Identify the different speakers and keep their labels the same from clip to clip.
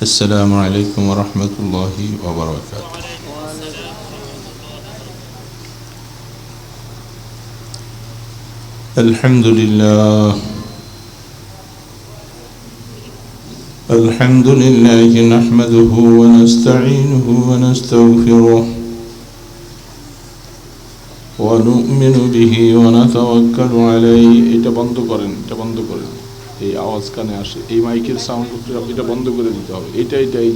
Speaker 1: السلام عليكم ورحمة الله وبركاته. الحمد لله نحمده ونستعينه ونستغفره ونؤمن به ونتوكل عليه. এটা বন্ধ করেন, এই আওয়াজ কানে আসে, এই মাইকের সাউন্ড এটা বন্ধ করে দিতে হবে। এই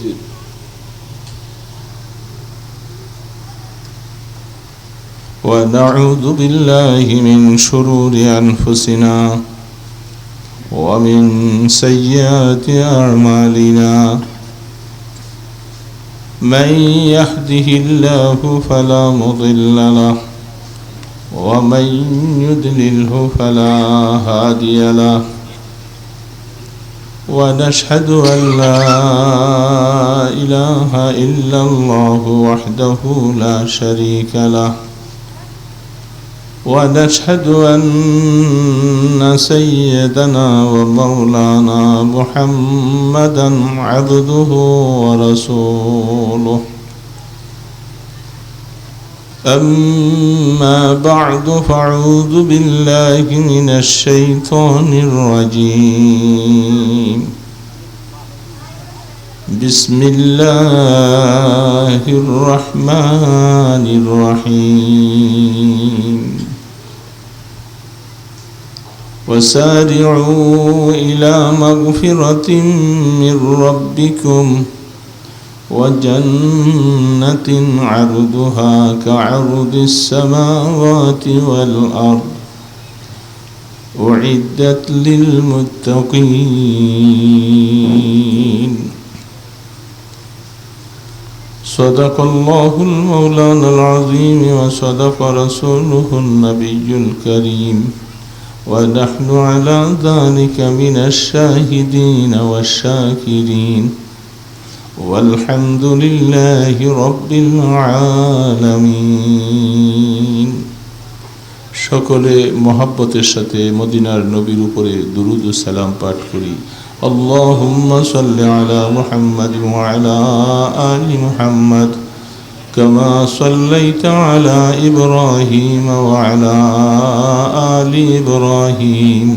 Speaker 1: যে ونعوذ بالله من شرور أنفسنا ومن سيئات أعمالنا من يهده الله فلا مضل له ومن يضلله فلا هادي له ونشهد أن لا إله إلا الله وحده لا شريك له ونشهد أن سيدنا ومولانا محمدا عبده ورسوله. أما بعد فأعوذ بالله من الشيطان الرجيم. بسم الله الرحمن الرحيم. وسارعوا إلى مغفرة من ربكم وجنة عرضها كعرض السماوات والأرض أعدت للمتقين. صدق الله المولانا العظيم وصدق رسوله النبي الكريم ونحن على ذلك من الشاهدين والشاكرين والحمد لله رب العالمين. সকলে মহব্বতের সাথে মদিনার নবীর উপরে দুরূদ ও সালাম পাঠ করি। আল্লাহুম্মা সাল্লি আলা মুহাম্মাদ ওয়া আলা আলি মুহাম্মাদ কামা সাল্লাইতা আলা ইব্রাহিম ওয়া আলা আলি ইব্রাহিম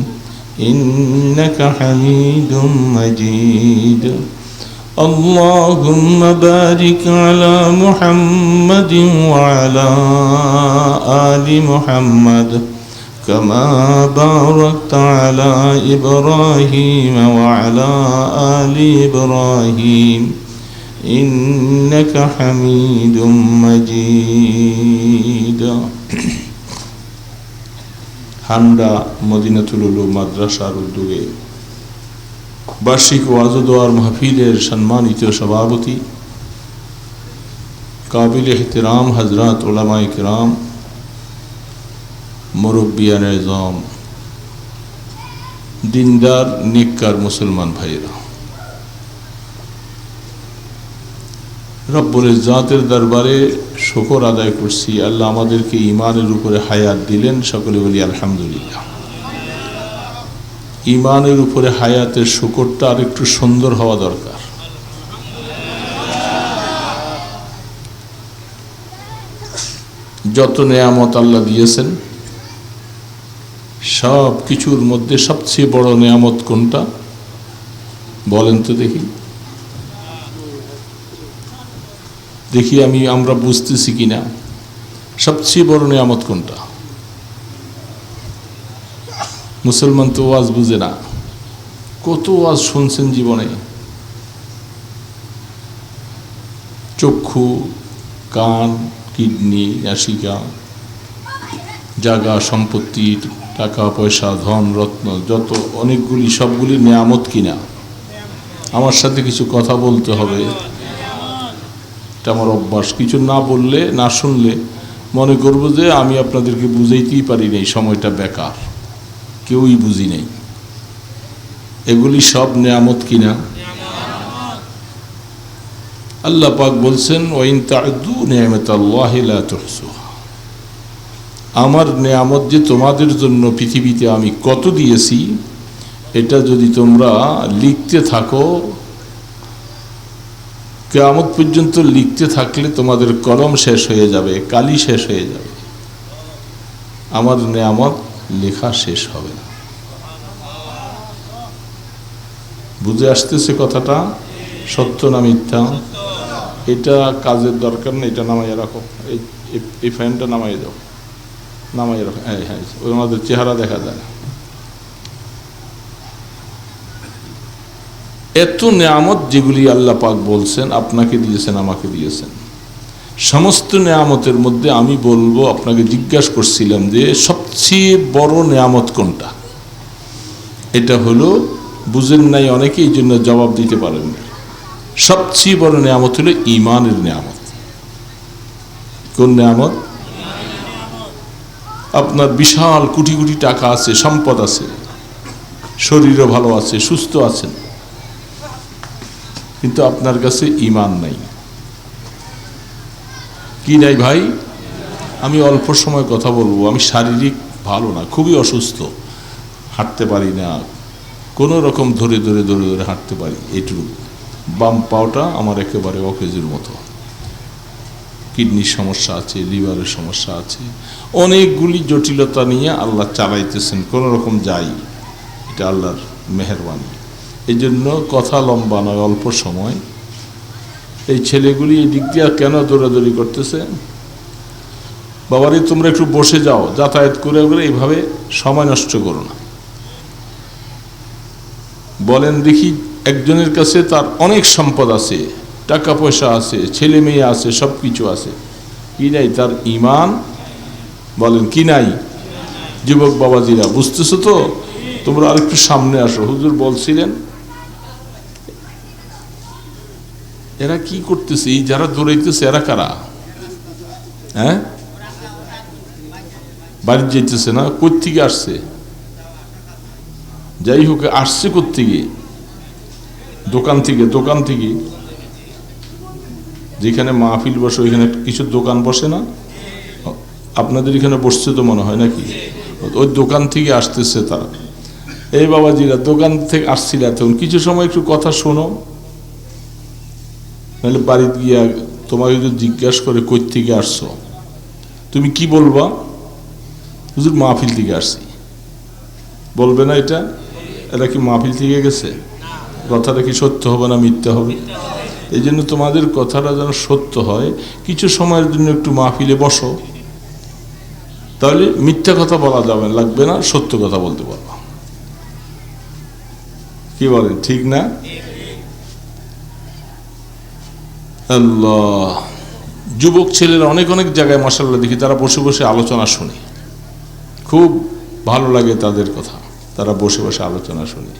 Speaker 1: ইন্নাকা হামিদুম মাজিদ. اللهم بارك على محمد وعلى آل محمد كما باركت على إبراهيم وعلى آل إبراهيم إنك حميد مجيد. হান্ডা মদিনাতুল উলুম মাদ্রাসার উদ্যোগে বার্ষিক ওয়াজ ও দোয়ার মাহফিলের সম্মানিত সভাপতি কাবিল এহতেরাম হযরত উলামায়ে কিরাম, মুরব্বিয়ানে আযম, দিনদার নেককার মুসলমান ভাইয়েরা, রব্বুল ইজ্জাতের দরবারে শুকর আদায় করছি আল্লাহ আমাদেরকে ঈমানের উপরে হায়াত দিলেন। সকলে বলি আলহামদুলিল্লাহ। ঈমানের উপরে হায়াতের শুকরটা আর একটু সুন্দর হওয়া দরকার। যত নেয়ামত আল্লাহ দিয়েছেন সব কিছুর মধ্যে সবচেয়ে বড় নেয়ামত কোনটা বলেন তো দেখি আমরা বুঝতেছি কিনা। সবচেয়ে বড় নেয়ামত কোনটা? মুসলমান তো ওয়াজ বুঝে না। কত ওয়াজ শুনছেন জীবনে, চক্ষু, কান, কিডনি, নাসিকা, জায়গা, সম্পত্তি, টাকা পয়সা, ধন রত্ন, যত অনেকগুলি, সবগুলি নেয়ামত কিনা? আমার সাথে কিছু কথা বলতে হবে, এটা আমার অভ্যাস। কিছু না বললে, না শুনলে মনে করব যে আমি আপনাদেরকে বুঝাইতেই পারি নাই, সময়টা বেকার, কেউই বুঝি নাই। এগুলি সব নেয়ামত কিনা? আল্লাহ পাক বলছেন ওয়াইন তা'উদু নি'মাতাল্লাহি লা তুহসুহা। আমার নেয়ামত যে তোমাদের জন্য পৃথিবীতে আমি কত দিয়েছি, এটা যদি তোমরা লিখতে থাকো কিয়ামত পর্যন্ত লিখতে থাকলে তোমাদের কলম শেষ হয়ে যাবে, কালি শেষ হয়ে যাবে, আমার নেয়ামত লেখা শেষ হবে না। বুঝে আসতেছে কথাটা? সত্য না মিথ্যা? এটা কাজের দরকার নেই, এটা নামাইয়া রাখো, এই ফ্যানটা নামাইয়া দাও, নামাইয়া রাখো। হ্যাঁ হ্যাঁ, ওই আমাদের চেহারা দেখা যায় না। এত নেয়ামত যেগুলি আল্লাহ পাক বলছেন আপনাকে দিয়েছেন, আমাকে দিয়েছেন, সমস্ত নেয়ামতের মধ্যে আমি বলবো, আপনাকে জিজ্ঞাসা করছিলাম যে সবচেয়ে বড় নেয়ামত কোনটা, এটা হলো বুঝেন নাই অনেকে, এই জন্য জবাব দিতে পারেননি। সবচেয়ে বড় নেয়ামত হলো ঈমানের নেয়ামত। কোন নেয়ামত? আপনার বিশাল কোটি কোটি টাকা আছে, সম্পদ আছে, শরীরও ভালো আছে, সুস্থ আছেন, কিন্তু আপনার কাছে ঈমান নাই। কি নাই ভাই? আমি অল্প সময় কথা বলবো, আমি শারীরিক ভালো না, খুবই অসুস্থ, হাঁটতে পারি না, কোনো রকম ধরে ধরে ধরে ধরে হাঁটতে পারি এইটুকু। বাম পাওটা আমার একেবারে অকেজের মতো, কিডনির সমস্যা আছে, লিভারের সমস্যা আছে, অনেকগুলি জটিলতা নিয়ে আল্লাহ চালাইতেছেন, কোনো রকম যাই, এটা আল্লাহর মেহেরবানি। এই জন্য কথা লম্বা নয়, অল্প সময়। এই ছেলেগুলি এই দিক দিয়ে কেন দৌড়াদৌড়ি করতেছে? বাবারে তোমরা একটু বসে যাও, যাতায়াত করে এইভাবে সময় নষ্ট করো না। বলেন দেখি, একজনের কাছে তার অনেক সম্পদ আছে, টাকা পয়সা আছে, ছেলে মেয়ে আছে, সব কিছু আছে, কি নাই? তার ঈমান। বলেন কি নাই? যুবক বাবাজিরা, বুঝতেছো তো? তোমরা আরেকটু সামনে আসো। হুজুর বলছিলেন এরা কি করতেছে, এই যারা দৌড়াইতেছে এরা কারা? হ্যাঁ, বাড়ি যাইতেছে না? কোত্থেকে আসছে? যাই হোক, আসছে কোত্থেকে? দোকান থেকে। দোকান থেকে যেখানে মাহফিল বসে ওইখানে কিছু দোকান বসে না? আপনাদের এখানে বসছে তো মনে হয় নাকি? ওই দোকান থেকে আসতেছে তারা। এই বাবাজিরা দোকান থেকে আসছিল, তখন কিছু সময় একটু কথা শোনো, নাহলে বাড়িতে গিয়া তোমাকে যদি জিজ্ঞাসা করে কই থেকে আসছো, তুমি কি বলবা? হুজুর মাহফিল থেকে আসছি। বলবে না এটা? এরা কি মাহফিল থেকে গেছে? কথাটা কি সত্য হবে না মিথ্যা হবে? এই জন্য তোমাদের কথাটা যেন সত্য হয়, কিছু সময়ের জন্য একটু মাহফিলে বসো, তাহলে মিথ্যা কথা বলা যাবে, লাগবে না, সত্য কথা বলতে পারবা। কি বলেন, ঠিক না? আল্লাহ, যুবক ছেলেরা অনেক অনেক জায়গায় মাশাআল্লাহ দেখি তারা বসে বসে আলোচনা শুনে, খুব ভালো লাগে তাদের কথা, তারা বসে বসে আলোচনা শুনে।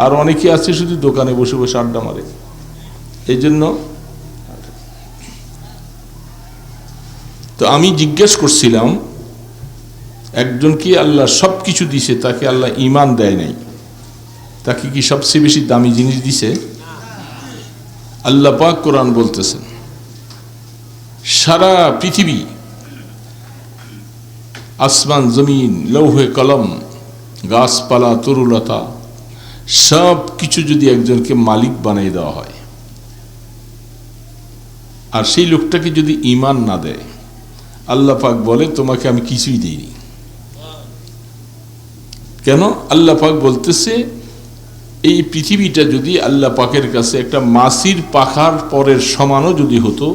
Speaker 1: আর অনেকে আছে শুধু দোকানে বসে বসে আড্ডা মারে। এই জন্য তো আমি জিজ্ঞেস করছিলাম, একজন কি আল্লাহ সব কিছু দিছে, তাকে আল্লাহ ঈমান দেয় নাই, তাকে কি সবচেয়ে বেশি দামি জিনিস দিছে? আল্লাহ পাক কোরআন বলতেছেন, সারা পৃথিবী, আসমান জমিন, লৌহে কলম, গাছপালা, তরুলতা, সব কিছু যদি একজনকে মালিক বানিয়ে দেওয়া হয়, আর সেই লোকটাকে যদি ঈমান না দেয়, আল্লাহ পাক বলে তোমাকে আমি কিছুই দিইনি। কেন? আল্লাহ পাক বলতেছে এই পৃথিবীটা যদি আল্লাহ পাকের কাছে একটা মাছির পাখার পরের সমানও যদি হতো,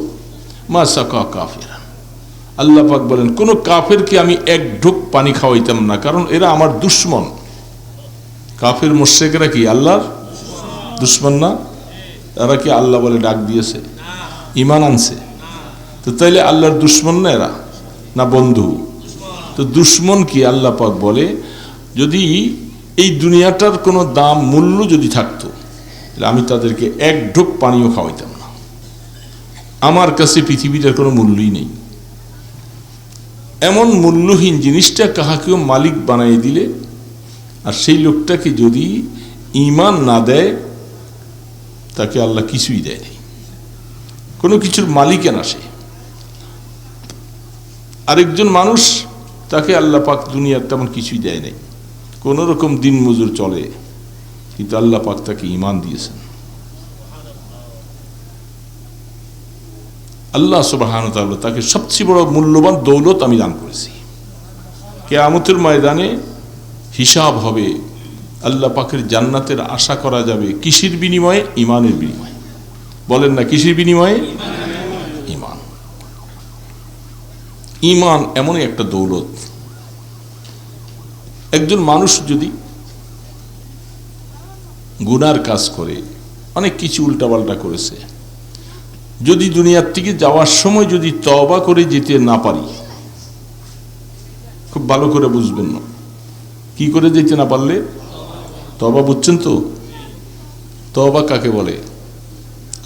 Speaker 1: মা সাকা কাফির, আল্লাহ পাক বলেন কোন কাফেরকে আমি এক ঢোক পানি খাওয়াইতাম না, কারণ এরা আমার দুশ্মন। কাফের মুশরিকরা কি আল্লাহর দুশ্মন না? এরা কি আল্লাহ বলে ডাক দিয়েছে, ঈমান আনছে? তো তাইলে আল্লাহর দুশ্মন না এরা, না বন্ধু? তো দুশ্মন কি? আল্লাহ পাক বলে যদি এই দুনিয়াটার কোনো দাম মূল্য যদি থাকতো, তাহলে আমি তাদেরকে এক ঢোক পানিও খাওয়াইতাম না। আমার কাছে পৃথিবীটার কোনো মূল্যই নেই। এমন মূল্যহীন জিনিসটা কাহাকেও মালিক বানাই দিলে, আর সেই লোকটাকে যদি ঈমান না দেয়, তাকে আল্লাহ কিছুই দেয় নাই, কোনো কিছুর মালিকে না সে। আরেকজন মানুষ, তাকে আল্লাহ পাক দুনিয়ার তেমন কিছুই দেয় নাই, কোন রকম দিন মজুর চলে, কিন্তু আল্লাহ পাক তাকে ঈমান দিয়েছেন। আল্লাহ সুবহানাহু ওয়া তাআলা তাকে সবচেয়ে বড় মূল্যবান দৌলত আমি দান করেছি। কিয়ামতের ময়দানে হিসাব হবে, আল্লাহ পাকের জান্নাতের আশা করা যাবে কিসের বিনিময়ে? ঈমানের বিনিময়ে। বলেন না কিসের বিনিময়ে? ঈমান। ঈমান এমনই একটা দৌলত। একজন মানুষ যদি গুনার কাজ করে, অনেক কিছু উল্টাপাল্টা করেছে, যদি দুনিয়ার থেকে যাওয়ার সময় যদি তওবা করে যেতে না পারি, খুব ভালো করে বুঝবেন না কি করে যেতে না পারলে? তওবা বুঝছেন তো? তওবা কাকে বলে?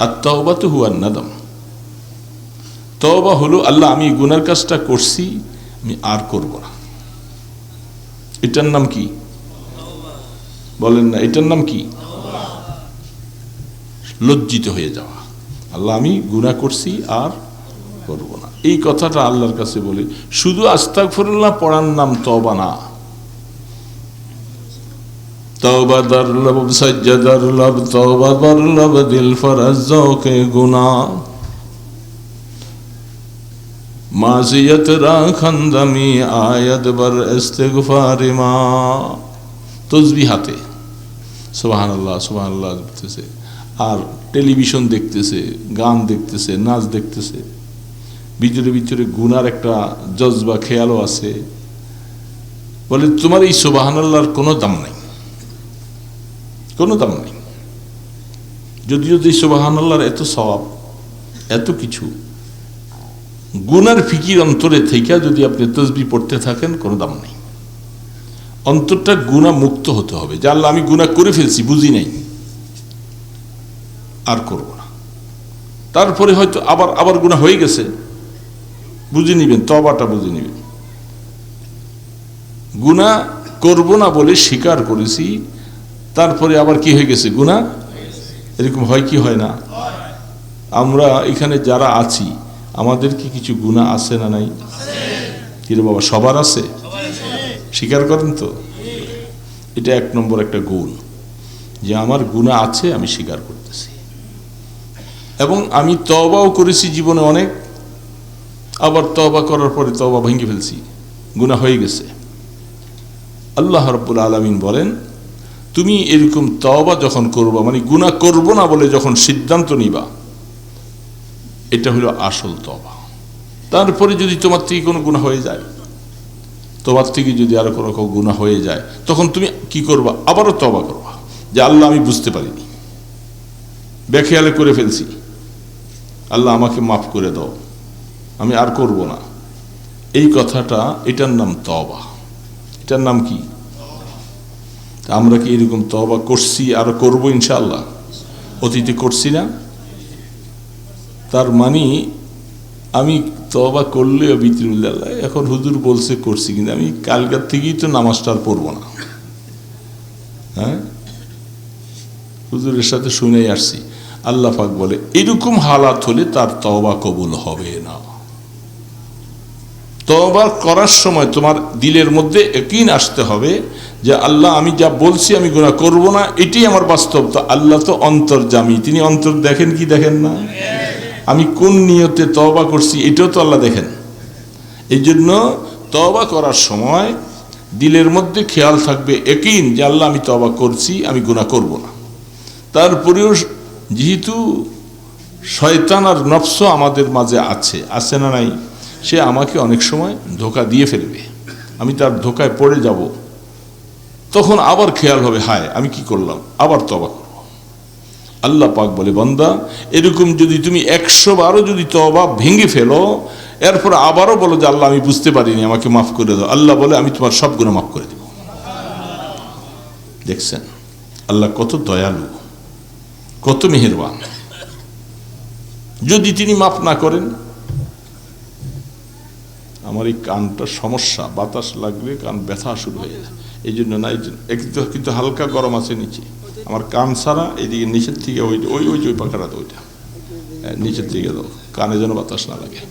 Speaker 1: আত-তাওবাতু হুয়ান নাদাম। তওবা হলো আল্লাহ আমি গুনার কাজটা করছি, আমি আর করব না। এটার নাম কি? বলেন না এটার নাম কি? লজ্জিত হয়ে যাওয়া, আল্লাহ আমি গুনাহ করছি আর করব না, এই কথাটা আল্লাহর কাছে বলে। শুধু আস্তাগফিরুল্লাহ পড়ার নাম তওবা না। তওবা দারলব সাজ্জাদারলব তওবা দারলব দিল ফরাজ্জকে গুনাহ মাজিয়ত রাখন্দামি আয়াত বর ইস্তিগফার মা। তসবিহ হাতে সুবহানাল্লাহ সুবহানাল্লাহ বলতেছে, আর টেলিভিশন দেখতেছে, গান দেখতেছে, নাচ দেখতেছে, ভিতরে ভিতরে গুনার একটা জজবা খেয়ালও আছে। বলে তোমার এই সুবহানাল্লাহর কোনো দাম নাই, কোনো দাম নেই। যদিও যে সুবহানাল্লাহর এত সওয়াব, এত কিছু, গুনার ফিকির অন্তরে থেকে যদি আপনি তাসবিহ পড়তে থাকেন, কোনো দাম নেই। অন্তরটা গুনাহ মুক্ত হতে হবে, যে আল্লাহ আমি গুনাহ করে ফেলছি, বুঝি নাই, আর করব না। তারপরে হয়তো আবার আবার গুনাহ হয়ে গেছে, বুঝে নিবেন, তওবাটা বুঝে নিবেন। গুনাহ করব না বলে স্বীকার করেছি, তারপরে আবার কি হয়ে গেছে? গুনাহ। এরকম হয় কি হয় না? আমরা এখানে যারা আছি, আমাদের কি কিছু গুনাহ আছে না নাই? কিরে বাবা, সবার আছে? স্বীকার করেন তো? এটা এক নম্বর একটা গুণ, যে আমার গুনাহ আছে, আমি স্বীকার করতেছি, এবং আমি তওবাও করেছি জীবনে অনেক, আবার তওবা করার পরে তওবা ভেঙে ফেলছি, গুনাহ হয়ে গেছে। আল্লাহ রাব্বুল আলামিন বলেন, তুমি এরকম তওবা যখন করবা, মানে গুনাহ করব না বলে যখন সিদ্ধান্ত নিবা, এটা হলো আসল তওবা। তারপরে যদি তোমার থেকে কোনো গুনাহ হয়ে যায়, তোমার থেকে যদি আরো কোনো গুনাহ হয়ে যায়, তখন তুমি কি করবা? আবারও তওবা করবা, যে আল্লাহ আমি বুঝতে পারিনি, বেখেয়ালে করে ফেলছি, আল্লাহ আমাকে মাফ করে দাও, আমি আর করব না। এই কথাটা, এটার নাম তওবা। এটার নাম কি? আমরা কি এরকম তওবা করছি আর করব ইনশাআল্লাহ? অতীতে করছি না? তার মানে আমি তওবা করলেও বিতরুল্লাহ, এখন হুজুর বলছে করছি, কিন্তু আমি কালকার থেকেই তো নামাজটা আর পড়ব না। হ্যাঁ, হুজুরের সাথে শুনেই আসছি। আল্লাহ পাক বলে এরকম হালাত হলে তার তওবা কবুল হবে না। তওবা করার সময় তোমার দিলের মধ্যে ইয়াকিন আসতে হবে যে আল্লাহ আমি যা বলছি আমি গুনাহ করব না, এটাই আমার বাস্তব। তো আল্লাহ তো অন্তর্যামী, তিনি অন্তর দেখেন কি দেখেন না? আমি কোন নিয়তে তওবা করছি এটাও তো আল্লাহ দেখেন। এই জন্য তওবা করার সময় দিলের মধ্যে খেয়াল থাকবে ইয়াকিন যে আল্লাহ আমি তওবা করছি, আমি গুনাহ করব না। তারপরেও যেহেতু শয়তান আর নফস আমাদের মাঝে আছে, আছে না নাই? সে আমাকে অনেক সময় ধোঁকা দিয়ে ফেলবে, আমি তার ধোঁকায় পড়ে যাব, তখন আবার খেয়াল হবে হায় আমি কি করলাম, আবার তওবা করব। আল্লাহ পাক বলে বান্দা, এরকম যদি তুমি 100 বারও যদি তওবা ভেঙে ফেলো, এরপর আবারও বলো যে আল্লাহ আমি বুঝতে পারিনি, আমাকে মাফ করে দাও, আল্লাহ বলে আমি তোমার সব গুনাহ মাফ করে দেব। দেখছেন আল্লাহ কত দয়ালু, কত মেহেরবান। যদি তিনি মাফ না করেন, আমার এই কানটা সমস্যা, বাতাস লাগলে কান ব্যথা শুরু হয়ে যায়, এই জন্য না, কিন্তু হালকা গরম আছে নিচে, আমার কান ছাড়া এদিকে নিচের থেকে ওই ওই ওই ওই পাখাটা, ওইটা নিচের দিকে দাও, কানে যেন বাতাস না লাগে।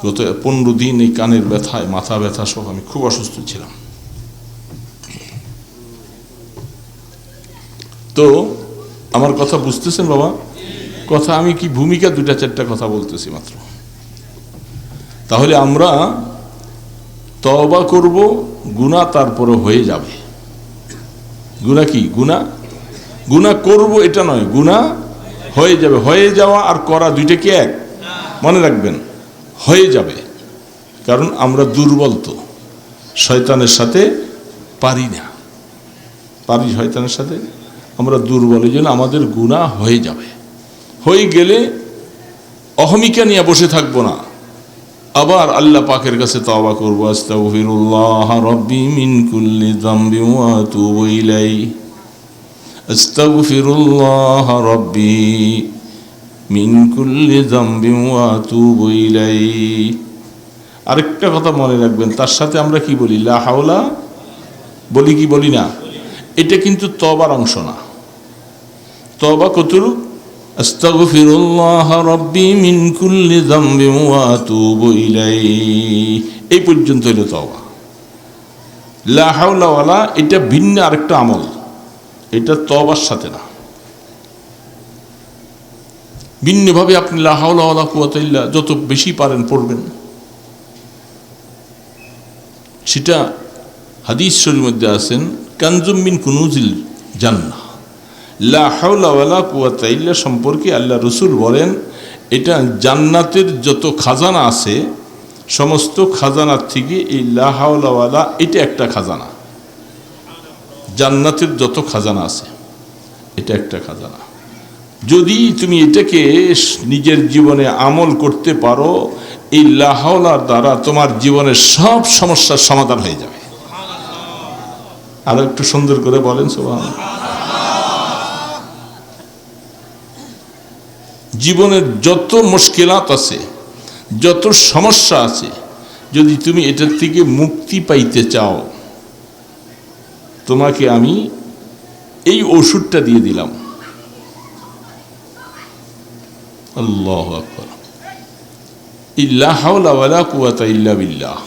Speaker 1: গত 15 দিন এই কানের ব্যথায়, মাথা ব্যথা সহ আমি খুব অসুস্থ ছিলাম। তো আমার কথা বুঝতেছেন বাবা? কথা আমি কি ভূমিকা দুটা চারটা কথা বলতেছি মাত্র। তাহলে আমরা তওবা করব, গুনাহ তারপরে হয়ে যাবে। গুনাহ কি? গুনাহ করব এটা নয়, গুনাহ হয়ে যাবে। হয়ে যাওয়া আর করা দুইটা কি এক? মনে রাখবেন, হয়ে যাবে। কারণ আমরা দুর্বল, তো শয়তানের সাথে পারি না, পারি শয়তানের সাথে, আমরা দুর্বল। এই জন্য আমাদের গুনাহ হয়ে যাবে। হয়ে গেলে অহমিকা নিয়ে বসে থাকবো না, আবার আল্লাহ পাকের কাছে তওবা করব। আস্তাগফিরুল্লাহ রাব্বি মিন কুল্লি যামবি ওয়া আতুবু ইলাইহি, আস্তাগফিরুল্লাহ রাব্বি মিন কুল্লি যামবি ওয়া আতুবু ইলাইহি। আরেকটা কথা মনে রাখবেন, তার সাথে আমরা কি বলি? লা হাওলা বলি কি বলি না? এটা কিন্তু তওবার অংশ না। তওবা কতটুকু? আস্তাগফিরুল্লাহ রাব্বি মিন কুল্লি যামবি ওয়া আতুবু ইলাইহি, এই পর্যন্ত হলো তওবা। লা হাওলা ওয়ালা এটা ভিন্ন আরেকটা আমল, এটা তওবার সাথে না। ভিন্নভাবে আপনি লা হাওলা ওয়ালা কুওয়াতা ইল্লা যত বেশি পারেন পড়বেন। সেটা হাদিস শরীফের মধ্যে আছেন, কানজুম মিন কুনুজিল জান্নাহ। লা হাওলা ওয়ালা কুওয়াতা ইল্লা সম্পর্কে আল্লাহ রসুল বলেন, এটা জান্নাতের যত খাজানা আছে সমস্ত খাজানার থেকে এই লা হাওলা ওয়ালা এটা একটা খাজানা। জান্নাতের যত খাজানা আছে এটা একটা খাজানা। যদি তুমি এটাকে নিজের জীবনে আমল করতে পারো, এই লা হাওলার দ্বারা তোমার জীবনের সব সমস্যার সমাধান হয়ে যাবে। আরো একটু সুন্দর করে বলেন সুবহানাল্লাহ। জীবনের যত মুশকিলাত আছে, যত সমস্যা আছে, যদি তুমি এটার থেকে মুক্তি পাইতে চাও, তোমাকে আমি এই ওষুধটা দিয়ে দিলাম। আল্লাহু আকবার। লা হাওলা ওয়ালা কুওয়াতা ইল্লা বিল্লাহ।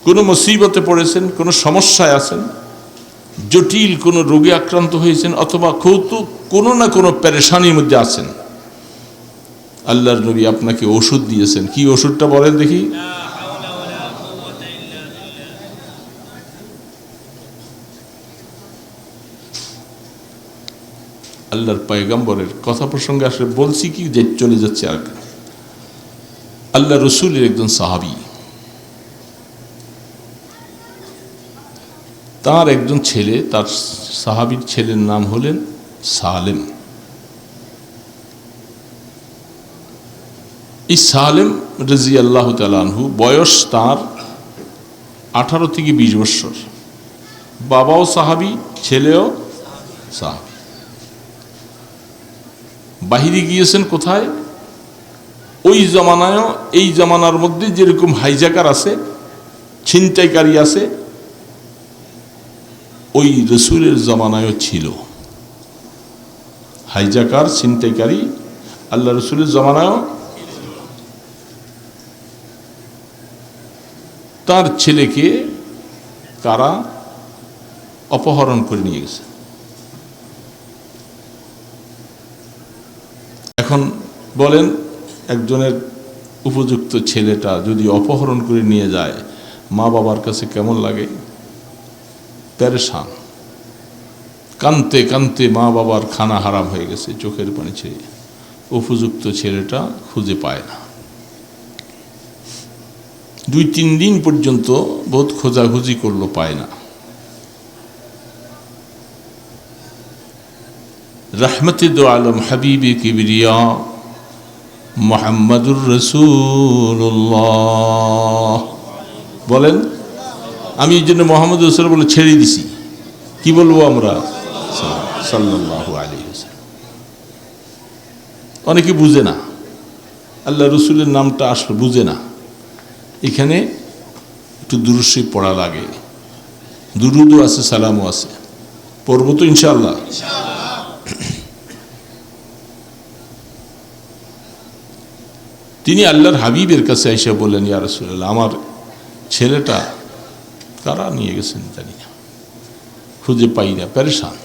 Speaker 1: কোনো মুসিবতে পড়েছেন, কোনো সমস্যায় আছেন, জটিল কোনো রোগে আক্রান্ত হয়েছেন, অথবা কোনো না কোনো পেরেশানির মধ্যে আছেন, আল্লাহর নবী আপনাকে ওষুধ দিয়েছেন। কি ওষুধটা বলেন দেখি? আল্লাহর পয়গম্বরের কথা প্রসঙ্গে আসলে বলছি কি যে চলে যাচ্ছে আর। আল্লাহ রসুলের একজন সাহাবী, তার একজন ছেলে, তার সাহাবীর ছেলের নাম হলেন সালেম। এই সালেম রাদিয়াল্লাহু তাআলা আনহু বয়স তার 18 থেকে 20 বছর। বাবাও সাহাবী, ছেলেও সাহাবী। বাহিরে গিয়েছেন কোথায়? ওই জমানায়, এই জমানার মধ্যে যেরকম হাইজাকার আছে, ছিনতাইকারী আছে, ওই রসুলের জমানায়ও ছিল হাইজাকার, ছিনতাইকারী। আল্লাহ রসুলের জমানায়ও তার ছেলেকে কারা অপহরণ করে নিয়ে গেছে। এখন বলেন, একজনের উপযুক্ত ছেলেটা যদি অপহরণ করে নিয়ে যায়, মা বাবার কাছে কেমন লাগে? পেরেশান, কানতে কানতে মা বাবার খানা হারাম হয়ে গেছে, চোখের পানি ছেড়ে। উপযুক্ত ছেলেটা খুঁজে পায় না। 2-3 দিন পর্যন্ত বহুত খোঁজাখুঁজি করলো, পায় না। রহমতে দো আলম হাবিবে কিবরিয়া মুহাম্মাদুর রাসূলুল্লাহ বলেন, আমি এই জন্য মুহাম্মদ রাসূল বলে ছেড়ে দিছি। কি বলবো আমরা? সাল্লাল্লাহু আলাইহি ওয়াসাল্লাম। অনেকে বুঝে না, আল্লাহ রসুলের নামটা আসলে বুঝে না। এখানে একটু দুরূদ শরীফ পড়া লাগে, দুরুদও আছে, সালামও আছে। পড়ব তো ইনশাআল্লাহ। তিনি আল্লাহর হাবিবের কাছে এসে বললেন, ইয়া রাসূলুল্লাহ, আমার ছেলেটা কারা নিয়ে গেছেন জানি না, খুঁজে পাই না, পেরেশান।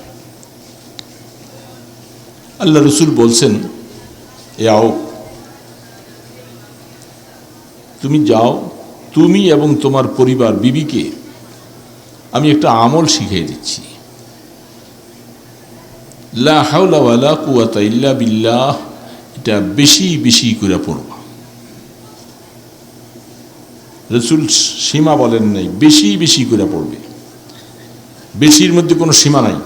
Speaker 1: আল্লাহ রসুল বলছেন, যাও, তুমি যাও, তুমি এবং তোমার পরিবার বিবিকে আমি একটা আমল শিখিয়ে দিচ্ছি। লা হাওলা ওয়ালা কুওয়াতা ইল্লা বিল্লাহ, এটা বেশি বেশি করে পড়বা। রসুল সীমা বলেন নাই, বেশি বেশি করে পড়বে। বেশির মধ্যে কোনো সীমা নাই,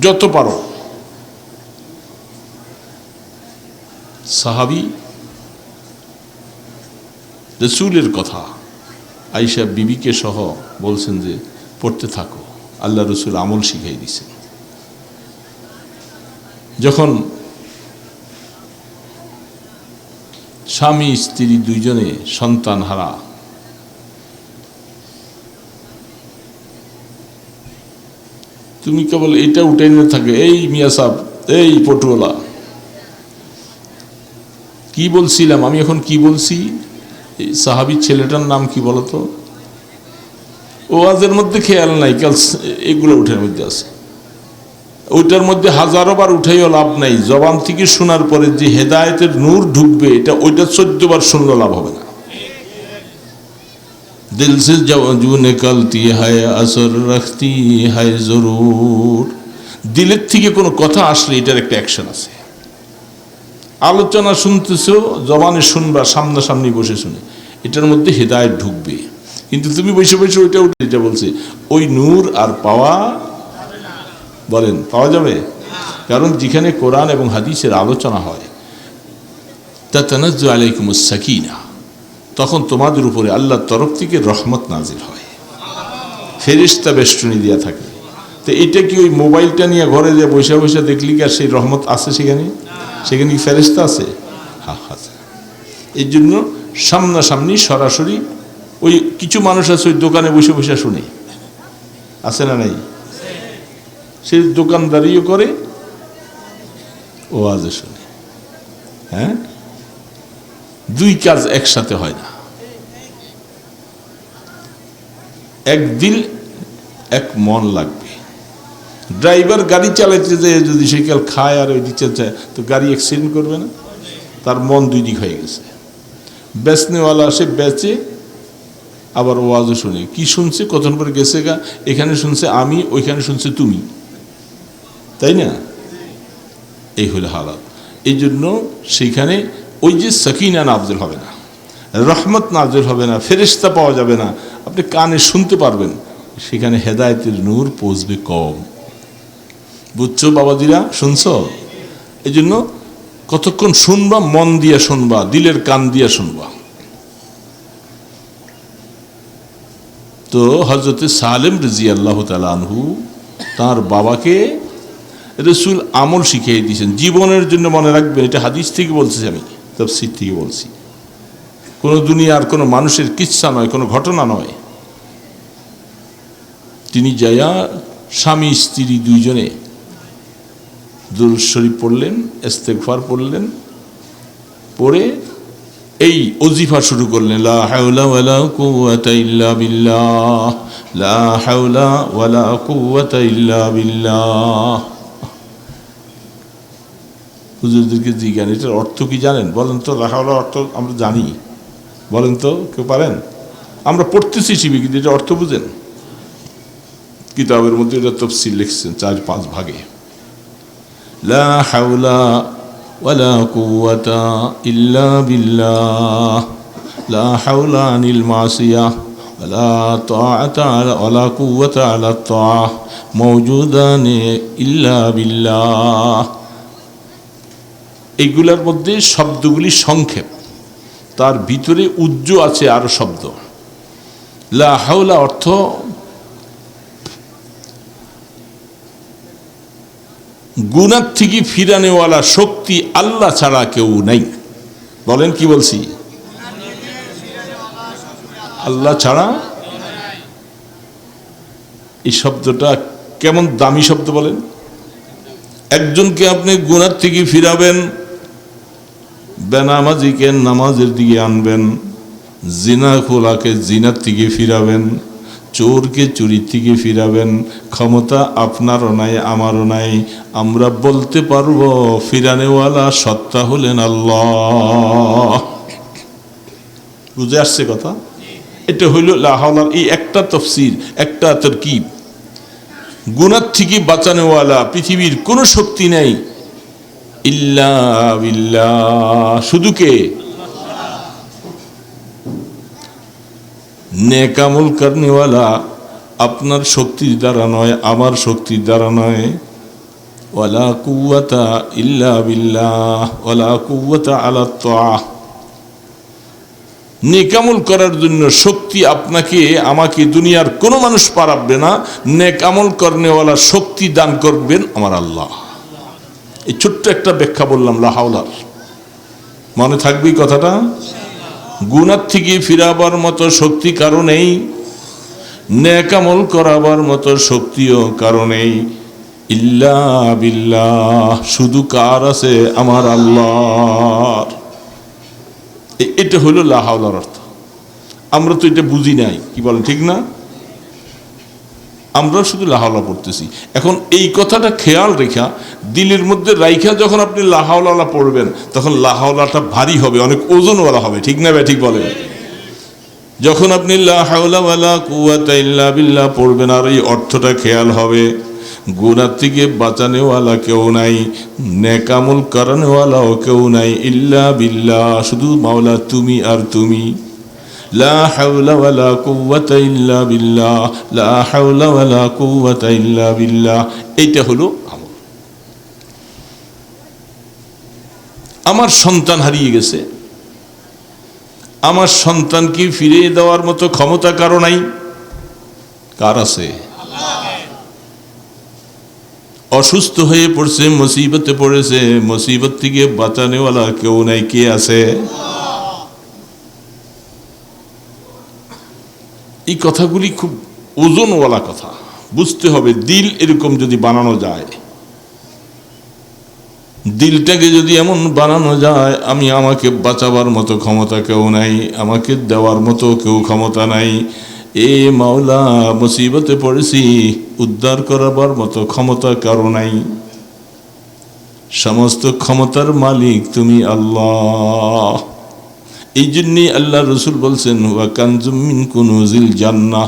Speaker 1: যত পারো। সাহাবী রসুলের কথা আয়েশা বিবিকে সহ বলছেন যে পড়তে থাকো। আল্লাহ রসুল আমল শিখাই দিয়েছেন। যখন স্বামী স্ত্রী দুইজনে সন্তান হারা, তুমি কেবল এটা উঠে নিয়ে থাকে, এই মিয়া সাহেব, এই পটুয়ালা, কি বলছিলাম আমি, এখন কি বলছি? সাহাবী ছেলেটার নাম কি বলতো? ওয়াজের মধ্যে খেয়াল নাই, কাল এগুলো উঠের মধ্যে আছে। ওইটার মধ্যে হাজারো বার উঠাইও লাভ নাই। জবান থেকে শোনার পরে যে হেদায়েতের নূর ঢুকবে, এটা ওইটা 14 বার শুনলে লাভ হবে না। দিল সে জো নিকলতি হায় আসর রাখতি হায় জরুর। দিলের থেকে কোনো কথা আসলে এটার একটা অ্যাকশন আছে। আলোচনা শুনতেছো, জবানে শুনবা, সামনাসামনি বসে শুনে, এটার মধ্যে হেদায়েত ঢুকবে। কিন্তু তুমি বসে বসে ওইটা উঠে, এটা বলছে, ওই নূর আর পাওয়া, বলেন পাওয়া যাবে? কারণ যেখানে কোরআন এবং হাদিসের আলোচনা হয়, তাতানাজ্জালু আলাইকুমুস সাকিনা, তখন তোমাদের উপরে আল্লাহর তরফ থেকে রহমত নাজিল হয়, ফেরেশতা বেষ্টনী দেওয়া থাকে। তো এটা কি ওই মোবাইলটা নিয়ে ঘরে যে বসে বসে দেখলি কি আর সেই রহমত আছে সেখানে? সেখানে কি ফেরেশতা আছে? হ্যাঁ আছে। এই জন্য সামনাসামনি সরাসরি, ওই কিছু মানুষ আছে ওই দোকানে বসে বসে শুনে, আছে না নাই? সে দোকানদারিও করে, ওয়াজও শুনে। হ্যাঁ, দুই কাজ একসাথে হয় না। এক দিল এক মন লাগবে। ড্রাইভার গাড়ি চালাইতে যায়, যদি সে কাল খায় আর ওই দিতে চায়, তো গাড়ি অ্যাক্সিডেন্ট করবে না? তার মন দুই দিক হয়ে গেছে। বেচনেওয়ালা সে বেচে, আবার ওয়াজও শুনে। কি শুনছে? কতক্ষণ পরে গেছে গা, এখানে শুনছে আমি, ওইখানে শুনছে তুমি, তাই না? এই হলো হালাত। এই জন্য সেইখানে ওই যে সাকিনা নাজিল হবে না, রহমত নাজিল হবে না, ফেরেশতা পাওয়া যাবে না। আপনি কানে শুনতে পারবেন, সেখানে হেদায়েতের নূর পৌঁছবে কম। বুঝছো বাবাজিরা? শুনছো? এই জন্য কতক্ষণ শুনবা, মন দিয়া শুনবা, দিলের কান দিয়া শুনবা। তো হযরতে সালেম রাদিয়াল্লাহু তাআলা আনহু, তার বাবাকে রাসূল আমল শিখিয়ে দিয়েছেন জীবনের জন্য। মনে রাখবেন, এটা হাদিস থেকে বলছি, আমি তাফসীর থেকে বলছি, কোনো দুনিয়ার কোনো মানুষের কিচ্ছা নয়, কোনো ঘটনা নয়। তিনি যায়া স্বামী স্ত্রী দুইজনে দুরূদ শরীফ পড়লেন, ইস্তেগফার পড়লেন, পড়ে এই ওজিফা শুরু করলেন, লা হাওলা ওয়ালা কুওয়াতা ইল্লা বিল্লাহ, লা হাওলা ওয়ালা কুওয়াতা ইল্লা বিল্লাহ। হুজুরদেরকে জিজ্ঞান, এটার অর্থ কি জানেন? বলেন তো। লা হাওলা অর্থ আমরা জানি, বলেন তো, কেউ পারেন? আমরা পড়তেছি শিবি, কিন্তু এটা অর্থ বুঝেন? কিতাবের মধ্যে এটা তাফসীর লিখছেন 4-5 ভাগে। লা হাওলা ওয়ালা কুওয়াতা ইল্লা বিল্লাহ, লা হাওলা আনিল মাসিয়াহ ওয়ালা তাআতা ওয়ালা কুওয়াতা আলা তাআহ মাওজুদান ইল্লা বিল্লাহ। এইগুলোর মধ্যে শব্দগুলি সংক্ষেপ, তার ভিতরে উজ্জ আছে আরো শব্দ। লা হাওলা অর্থ গুনাহ থেকে ফিরানেওয়ালা শক্তি আল্লাহ ছাড়া কেউ নাই। বলেন কি বলছি? আল্লাহ ছাড়া। এই শব্দটা কেমন দামি শব্দ বলেন। একজনকে আপনি গুনাহ থেকে ফিরাবেন, বেনামাজিকে নামাজের দিকে আনবেন, জিনাখোরাকে জিনার থেকে ফিরাবেন, চোরকে চুরি থেকে ফিরাবেন, ক্ষমতা আপনারও নাই আমারও নাই। আমরা বলতে পারবো ফিরানেওয়ালা সত্তা হলেন আল্লাহ। বুঝে আসছে কথা? এটা হইল লা হাওলার এই একটা তফসির, একটা তরকিব। গুনাহ থেকে বাঁচানোওয়ালা পৃথিবীর কোনো শক্তি নেই ইল্লা বিল্লাহ, শুধু কে? নেক আমল করনেওয়ালা আপনার শক্তির দ্বারা নয়, আমার শক্তির দ্বারা নয়। ওয়ালা কুওয়াতা ইল্লা বিল্লাহ ওয়ালা কুওয়াতা আলা তাআহ। নেক আমল করার জন্য শক্তি আপনাকে আমাকে দুনিয়ার কোনো মানুষ পারাবে না। নেক আমল করনেওয়ালা শক্তি দান করবেন আমার আল্লাহ। এই ছোট্ট একটা ব্যাখ্যা বললাম লা হাওলার, মনে থাকবে কথাটা? গুনাহ থেকে ফিরাবার মতো শক্তি কারো নেই, নেক আমল করাবার মতো শক্তিও কারো নেই ইল্লা বিল্লাহ, শুধু কার আছে? আমার আল্লাহর। এটা হলো লা হাওলার অর্থ। আমরা তো এটা বুঝি নাই, কি বলেন ঠিক না? আমরা শুধু লা হাওলা পড়তেছি। এখন এই কথাটা খেয়াল রেখা দিলের মধ্যে রাইখা যখন আপনি লা হাওলা পড়বেন তখন লা হাওলাটা ভারী হবে, অনেক ওজনওয়ালা হবে, ঠিক না ভাই? ঠিক বলেন। যখন আপনি লা হাওলা ওয়ালা কুওয়াতা ইল্লা বিল্লাহ পড়বেন আর এই অর্থটা খেয়াল হবে, গুনাহ থেকে বাঁচানোওয়ালা কেউ নাই, নেক আমল করানোওয়ালাও কেউ নাই ইল্লা বিল্লাহ, শুধু মাওলা তুমি আর তুমি। লা হাওলা ওয়ালা কুওয়াতা ইল্লা বিল্লাহ, লা হাওলা ওয়ালা কুওয়াতা ইল্লা বিল্লাহ। এইটা হলো আমল। আমার সন্তান হারিয়ে গেছে, আমার সন্তানকে ফিরিয়ে দেওয়ার মতো ক্ষমতা কারো নাই। কার আছে? অসুস্থ হয়ে পড়ছে, মুসিবতে পড়েছে, মুসিবত থেকে বাঁচানোওয়ালা কেউ নাই। কে আছে? এই কথাগুলি খুব ওজনওয়ালা কথা, বুঝতে হবে। দিল এরকম যদি বানানো যায়, দিলটাকে যদি এমন বানানো যায় আমি আমাকে বাঁচাবার মতো ক্ষমতা কেউ নাই, আমাকে দেওয়ার মতো কেউ ক্ষমতা নাই, এ মাওলা মুসিবতে পড়েছি, উদ্ধার করাবার মতো ক্ষমতা কারো নাই। সমস্ত ক্ষমতার মালিক তুমি আল্লাহ। এই জন্যই আল্লাহ রসুল বলছেন ওয়া কানজুম মিন কুনুজিল জান্নাহ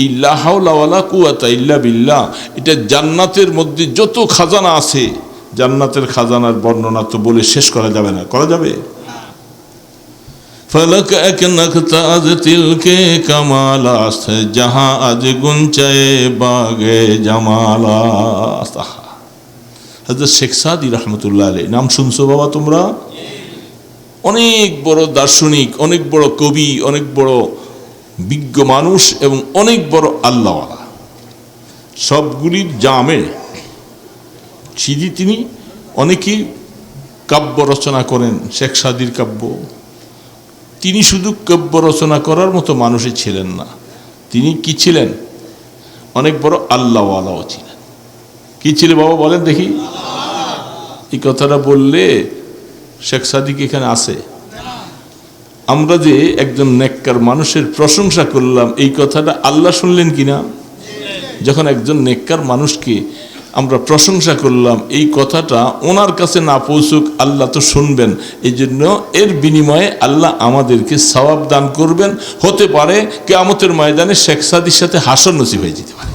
Speaker 1: ইল্লা হাওলা ওয়ালা কুওয়াতা ইল্লা বিল্লাহ। এটা জান্নাতের মধ্যে যত খাজানা আছে, জান্নাতের খাজানার বর্ণনা তো বলে শেষ করা যাবে না। করা যাবে? फलक एक नखता आज तिल के कमालास्त जहाँ आज गुंचाए बागे जमालास्त। हजरत शेख सादी रहमतुल्लाह अलैह नाम শুনছো বাবা তোমরা? অনেক বড় দার্শনিক, অনেক বড় কবি, অনেক বড় বিজ্ঞ মানুষ এবং অনেক বড় আল্লাহওয়ালা, সবগুলির জামে সিদি। তিনি অনেকেই কাব্য রচনা করেন, শেখ সাদির কাব্য। তিনি শুধু কাব্য রচনা করার মতো মানুষই ছিলেন না, তিনি কি ছিলেন? অনেক বড় আল্লাহওয়ালাও ছিলেন। কি ছিলেন বাবা বলেন দেখি? এই কথাটা বললে শেখ সাদিক এখানে আছে। আমরা যে একজন নেককার মানুষের প্রশংসা করলাম, এই কথাটা আল্লাহ শুনলেন কিনা? যখন একজন নেককার মানুষকে আমরা প্রশংসা করলাম, এই কথাটা ওনার কাছে না পৌঁছুক, আল্লাহ তো শুনবেন। এই জন্য এর বিনিময়ে আল্লাহ আমাদেরকে সওয়াব দান করবেন। হতে পারে কিয়ামতের ময়দানে শেখ সাদির সাথে হাসর নসিব হয়ে যেতে পারে।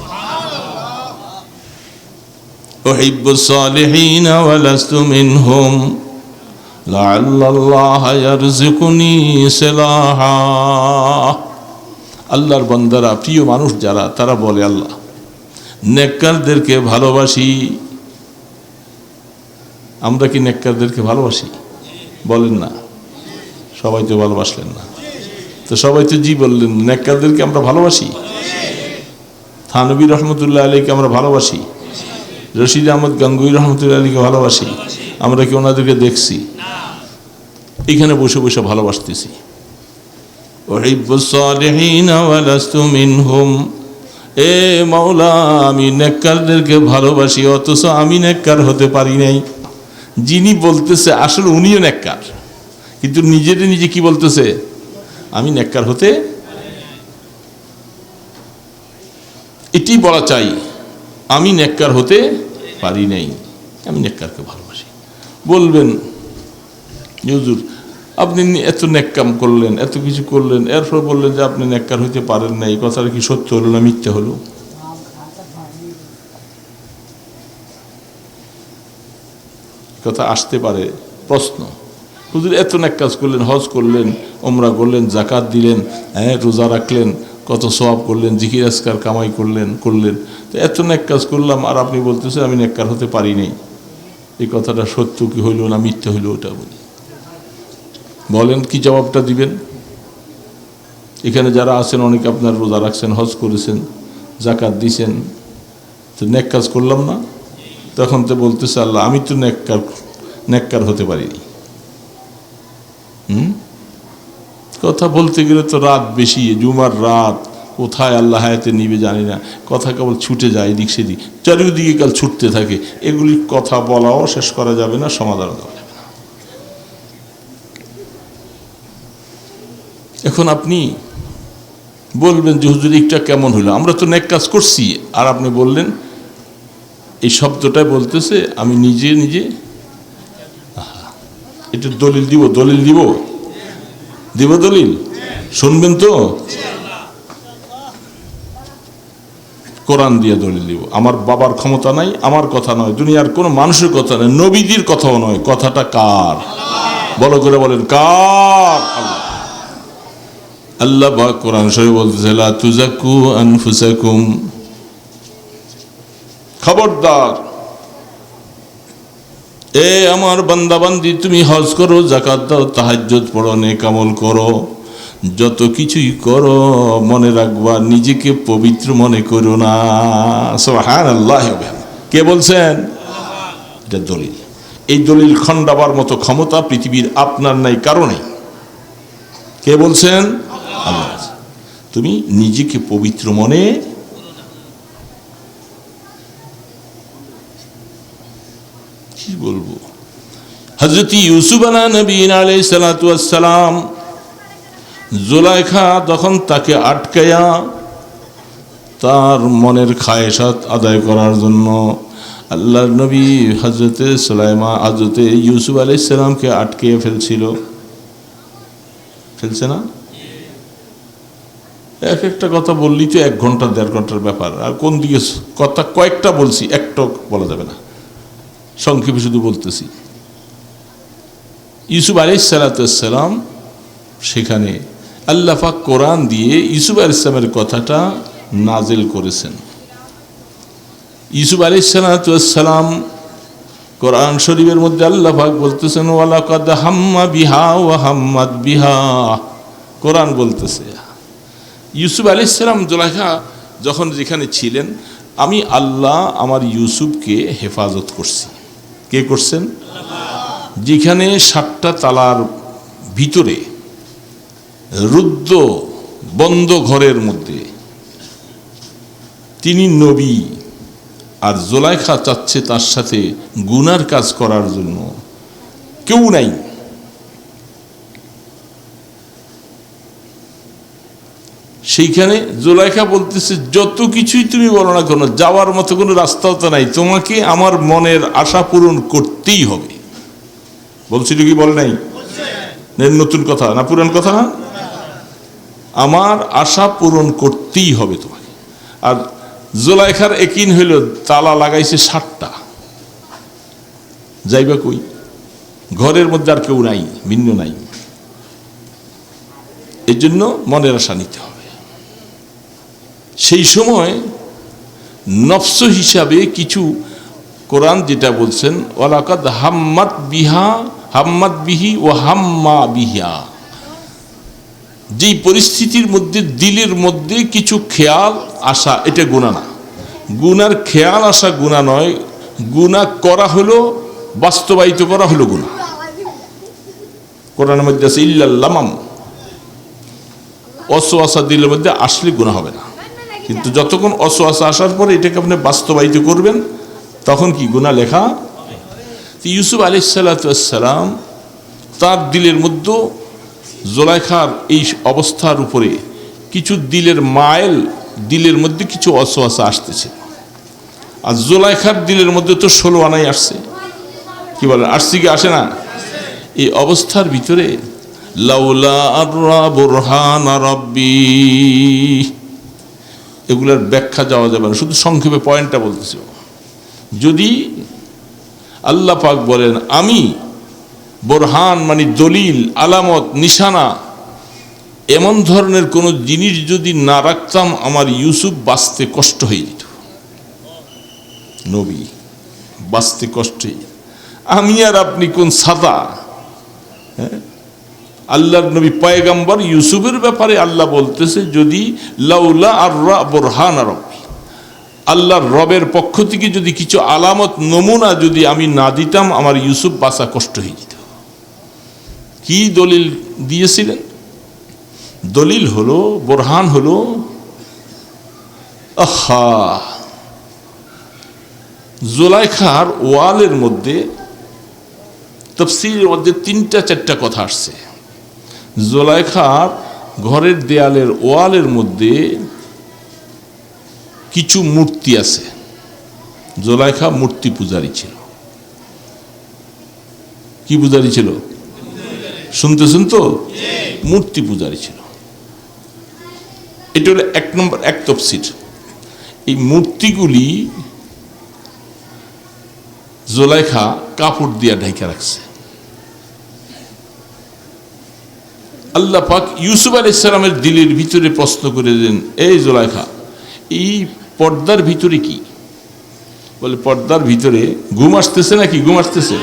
Speaker 1: উহিব্বুস সালিহিনা ওয়া লাস্তু মিনহুম লাআল্লাল্লাহ ইয়ারযুকুনি সালাহা। আল্লাহর বান্দারা, প্রিয় মানুষ যারা, তারা বলে আল্লাহ নেককারদেরকে ভালোবাসি। আমরা কি নেককারদেরকে ভালোবাসি? বলেন না। সবাই তো ভালোবাসলেন না, তো সবাই তো জি বললেন। নেককারদেরকে আমরা ভালোবাসি। থানবী রহমতুল্লাহ আলীকে আমরা ভালোবাসি, রশিদ আহমদ গাঙ্গুই রহমতুল্লাহ আলীকে ভালোবাসি। আমরা কি ওনাদেরকে দেখছি? এখানে বসে বসে ভালোবাসতেছি। উহিব্বুস সালিহিনা ওয়া লাস্তু মিনহুম। এ মাওলা, আমি নেককারদেরকে ভালোবাসি, অথচ আমি নেককার হতে পারি নাই। যিনি বলতেছে আসলে উনিও নেককার, কিন্তু নিজে কি বলতেছে? আমি নেককার হতে। এটি বলা চাই, আমি নেককার হতে পারি নাই, আমি নেককারকে ভালোবাসি। বলবেন হুজুর আপনি এত নেককাম করলেন, এত কিছু করলেন, এরপর বললেন যে আপনি নেককার হইতে পারেন না, এই কথাটা কি সত্য হলো না মিথ্যা হলো? কথা আসতে পারে প্রশ্ন, হুজুর এত নেক কাজ করলেন, হজ করলেন, ওমরা করলেন, যাকাত দিলেন, হ্যাঁ রোজা রাখলেন, কত সওয়াব করলেন, জিকির আজকার কামাই করলেন, তো এত নেক কাজ করলাম আর আপনি বলতেছেন আমি নেককার হতে পারি নাই, এই কথাটা সত্য কি হইল না মিথ্যা হইল ওটা বলি, বলেন কি জবাবটা দিবেন? এখানে যারা আছেন অনেকে আপনার রোজা রাখছেন, হজ করেছেন, যাকাত দিছেন, তো নেক কাজ করলাম না, তখন তো বলতেছে আল্লাহ আমি তো নেককার হতে পারিনি। কথা বলতে গেলে তো রাত বেশি, জুমার রাত, কোথায় আল্লাহ হায়াতে নিবে জানি না, কথা কেবল ছুটে যায় এদিক সেদিক, চারিদিকে কাল ছুটতে থাকে, এগুলি কথা বলাও শেষ করা যাবে না, সমাধান দেওয়া যাবে না। এখন আপনি বলবেন যে হুজুর একটা কেমন হইলো, আমরা তো নেক কাজ করছি, আর আপনি বললেন এই শব্দটাই বলতেছে আমি নিজে নিজে, এটা দলিল দিব, দলিল দিব, দিব দলিল, শুনবেন তো? কোরআন দিয়ে দলিল দিব। আমার বাবার ক্ষমতা নাই, আমার কথা নয়, দুনিয়ার কোনো মানুষের কথা নয়, নবীদের কথাও নয়, কথাটা কার? বলো করে বলেন কার? আল্লাহ। আল্লাহ পাক কোরআন শরীফে বলতেছে লা তুযাক্কু আনফুসাকুম, খবরদার এ আমার বান্দা বান্দি, তুমি হজ করো, যাকাত দাও, তাহাজ্জুদ পড়ো, নেক আমল করো, যত কিছুই করো, মনে রাখবা নিজেকে পবিত্র মনে করো না। সুবহানাল্লাহ। কে বলছেন? এটা দলিল। এই দলিল খণ্ডাবার মতো ক্ষমতা পৃথিবীর আপনার নাই, কারো নেই। কে বলছেন? আল্লাহ। তুমি নিজেকে পবিত্র মনে, কি বলবো, হযরত ইউসুফ আলাইহিস সালাতু ওয়াস সালাম, জুলাইখা যখন তাকে আটকায়া তার মনের খায়েশাত আদায় করার জন্য আল্লাহর নবী হযরতে ইউসুফ আলাইহিস সালামকে আটকে ফেলছিল, ফেলছে না? এক একটা কথা বললি তো 1 ঘন্টা 1.5 ঘন্টার ব্যাপার, আর কোন দিকে কথা কয়েকটা বলছি, একটা বলা যাবে না, সংক্ষেপে শুধু বলতেছি। ইউসুফ আলাইহিস সালাম সেখানে আল্লাহ পাক কোরআন দিয়ে ইউসুফ আলাইহিস সালামের কথাটা নাজিল করেছেন। ইউসুফ আলাইহিস সালাম কোরআন শরীফের মধ্যে আল্লাহ পাক বলতেছেন ওয়ালাকাদ হাম্মা বিহা ওয়া হাম্মাত বিহা, কোরআন বলতেছে ইউসুফ আলাইহিস সালাম জুলাইখা যখন যেখানে ছিলেন, আমি আল্লাহ আমার ইউসুফকে হেফাজত করছি। কে করছেন? যেখানে 7টা তালার ভিতরে রুদ্ধ বন্ধ ঘরের মধ্যে তিনি নবী, আর জুলাইখা চাচ্ছে তার সাথে গুনার কাজ করার জন্য, কেউ নাই। সেইখানে জুলাইখা বলতেছে যত কিছুই তুমি বলো না কেন, যাওয়ার মতো কোনো রাস্তাও তো নাই, তোমাকে আমার মনের আশা পূরণ করতেই হবে। বলছিল কি বল নাই? নতুন কথা না পুরান কথা? আমার আশা পূরণ করতেই হবে তোমাকে। আর জুলাইখার একিন হইল তালা লাগাইছে 7টা, যাইবা কই? ঘরের মধ্যে আর কেউ নাই, ভিন্ন নাই, এর জন্য মনের আশা নিতে হবে। সেই সময় নফস হিসাবে কিছু কোরআন যেটা বলছেন ওয়ালাকাদ হাম্মাত বিহি ও হাম্মা বিহা, যেই পরিস্থিতির মধ্যে দিলের মধ্যে কিছু খেয়াল আসা, এটা গুনাহ না। গুনার খেয়াল আসা গুনাহ নয়, গুনাহ করা হলো, বাস্তবায়িত করা হলো গুনাহ। কোরআনের মধ্যে আছে ইল্লাল লামাম, ওয়াসওয়াসা দিলের মধ্যে আসলে গুনাহ হবে না, কিন্তু যতক্ষণ ওয়াসওয়াসা আসার পরে এটাকে আপনি বাস্তবায়িত করবেন তখন কি গুনাহ লেখা। ইউসুফ আলাইহিস সালাম তার দিলের মধ্যে জুলাইখার এই অবস্থার উপরে কিছু দিলের মাইল দিলের মধ্যে কিছু ওয়াসওয়াসা আসতেছে। আর জুলাইখার দিলের মধ্যে তো 16 আনাই আসছে, কি বলেন, আসছে কি আসে না? এই অবস্থার ভিতরে লাউলা আররা বুরহান রাব্বি, এগুলার ব্যাখ্যা যাওয়া যাবে না, শুধু সংক্ষেপে পয়েন্টটা বলতেছি। যদি আল্লাহ পাক বলেন আমি বোরহান মানে দলিল, আলামত, নিশানা, এমন ধরনের কোনো জিনিস যদি না রাখতাম আমার ইউসুফ বাঁচতে কষ্ট হয়ে যেত, নবী বাঁচতে কষ্ট হয়ে যেত। আমি আর আপনি কোন সাদা? আল্লাহর নবী পয়গম্বর ইউসুফের ব্যাপারে আল্লাহ বলতেছে যদি লাউলা আররা বুরহান রাব্বি, আল্লাহর রবের পক্ষ থেকে যদি কিছু আলামত নমুনা যদি আমি না দিতাম আমার ইউসুফ বাঁচা কষ্ট হয়ে যেত। কি দলিল দিয়েছিলেন? দলিল হলো, বুরহান হলো, জুলাইখার ওয়ালের মধ্যে তাফসীরের মধ্যে 3-4টা কথা আসছে। জুলাইখার ঘরের দেয়ালের ওয়ালের মধ্যে কিছু মূর্তি আছে। জুলাইখা মূর্তি পূজারী ছিল। কি পূজারী ছিল? শুনতেছেন তো? মূর্তি পূজারী ছিল। এটা হলো 1 নম্বর এক তাফসীর। এই মূর্তিগুলি জুলাইখা কাপড় দিয়া ঢাইকা রাখছে। আল্লাহ পাক ইউসুফ আলাইহিস সালামের দিলের ভিতরে প্রশ্ন করে দেন, এই জুলাইখা, এই পর্দার ভিতরে কি? বলে পর্দার ভিতরে ঘুম আসতেছে নাকি? ঘুম আসতেছে?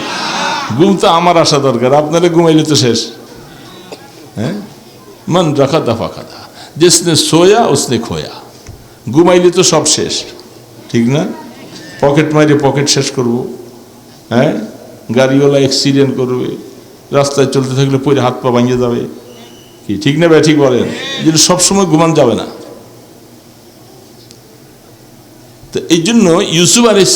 Speaker 1: ঘুম তো আমার আসা দরকার, আপনারা ঘুমাইলে তো শেষ। হ্যাঁ, মান রাখা দফা খাদা, जिसने सोया उसने खोया। ঘুমাইলে তো সব শেষ, ঠিক না? পকেট মাইরে পকেট শেষ করব, হ্যাঁ, গাড়িওয়ালা অ্যাক্সিডেন্ট করবে, রাস্তায় চলতে থাকলে পরে হাত পা ভাঙিয়ে যাবে, কি ঠিক না ভাই? ঠিক বলেন, যেটা সবসময় ঘুমান যাবে না। তো এই জন্য ইউসুফ আলাইহিস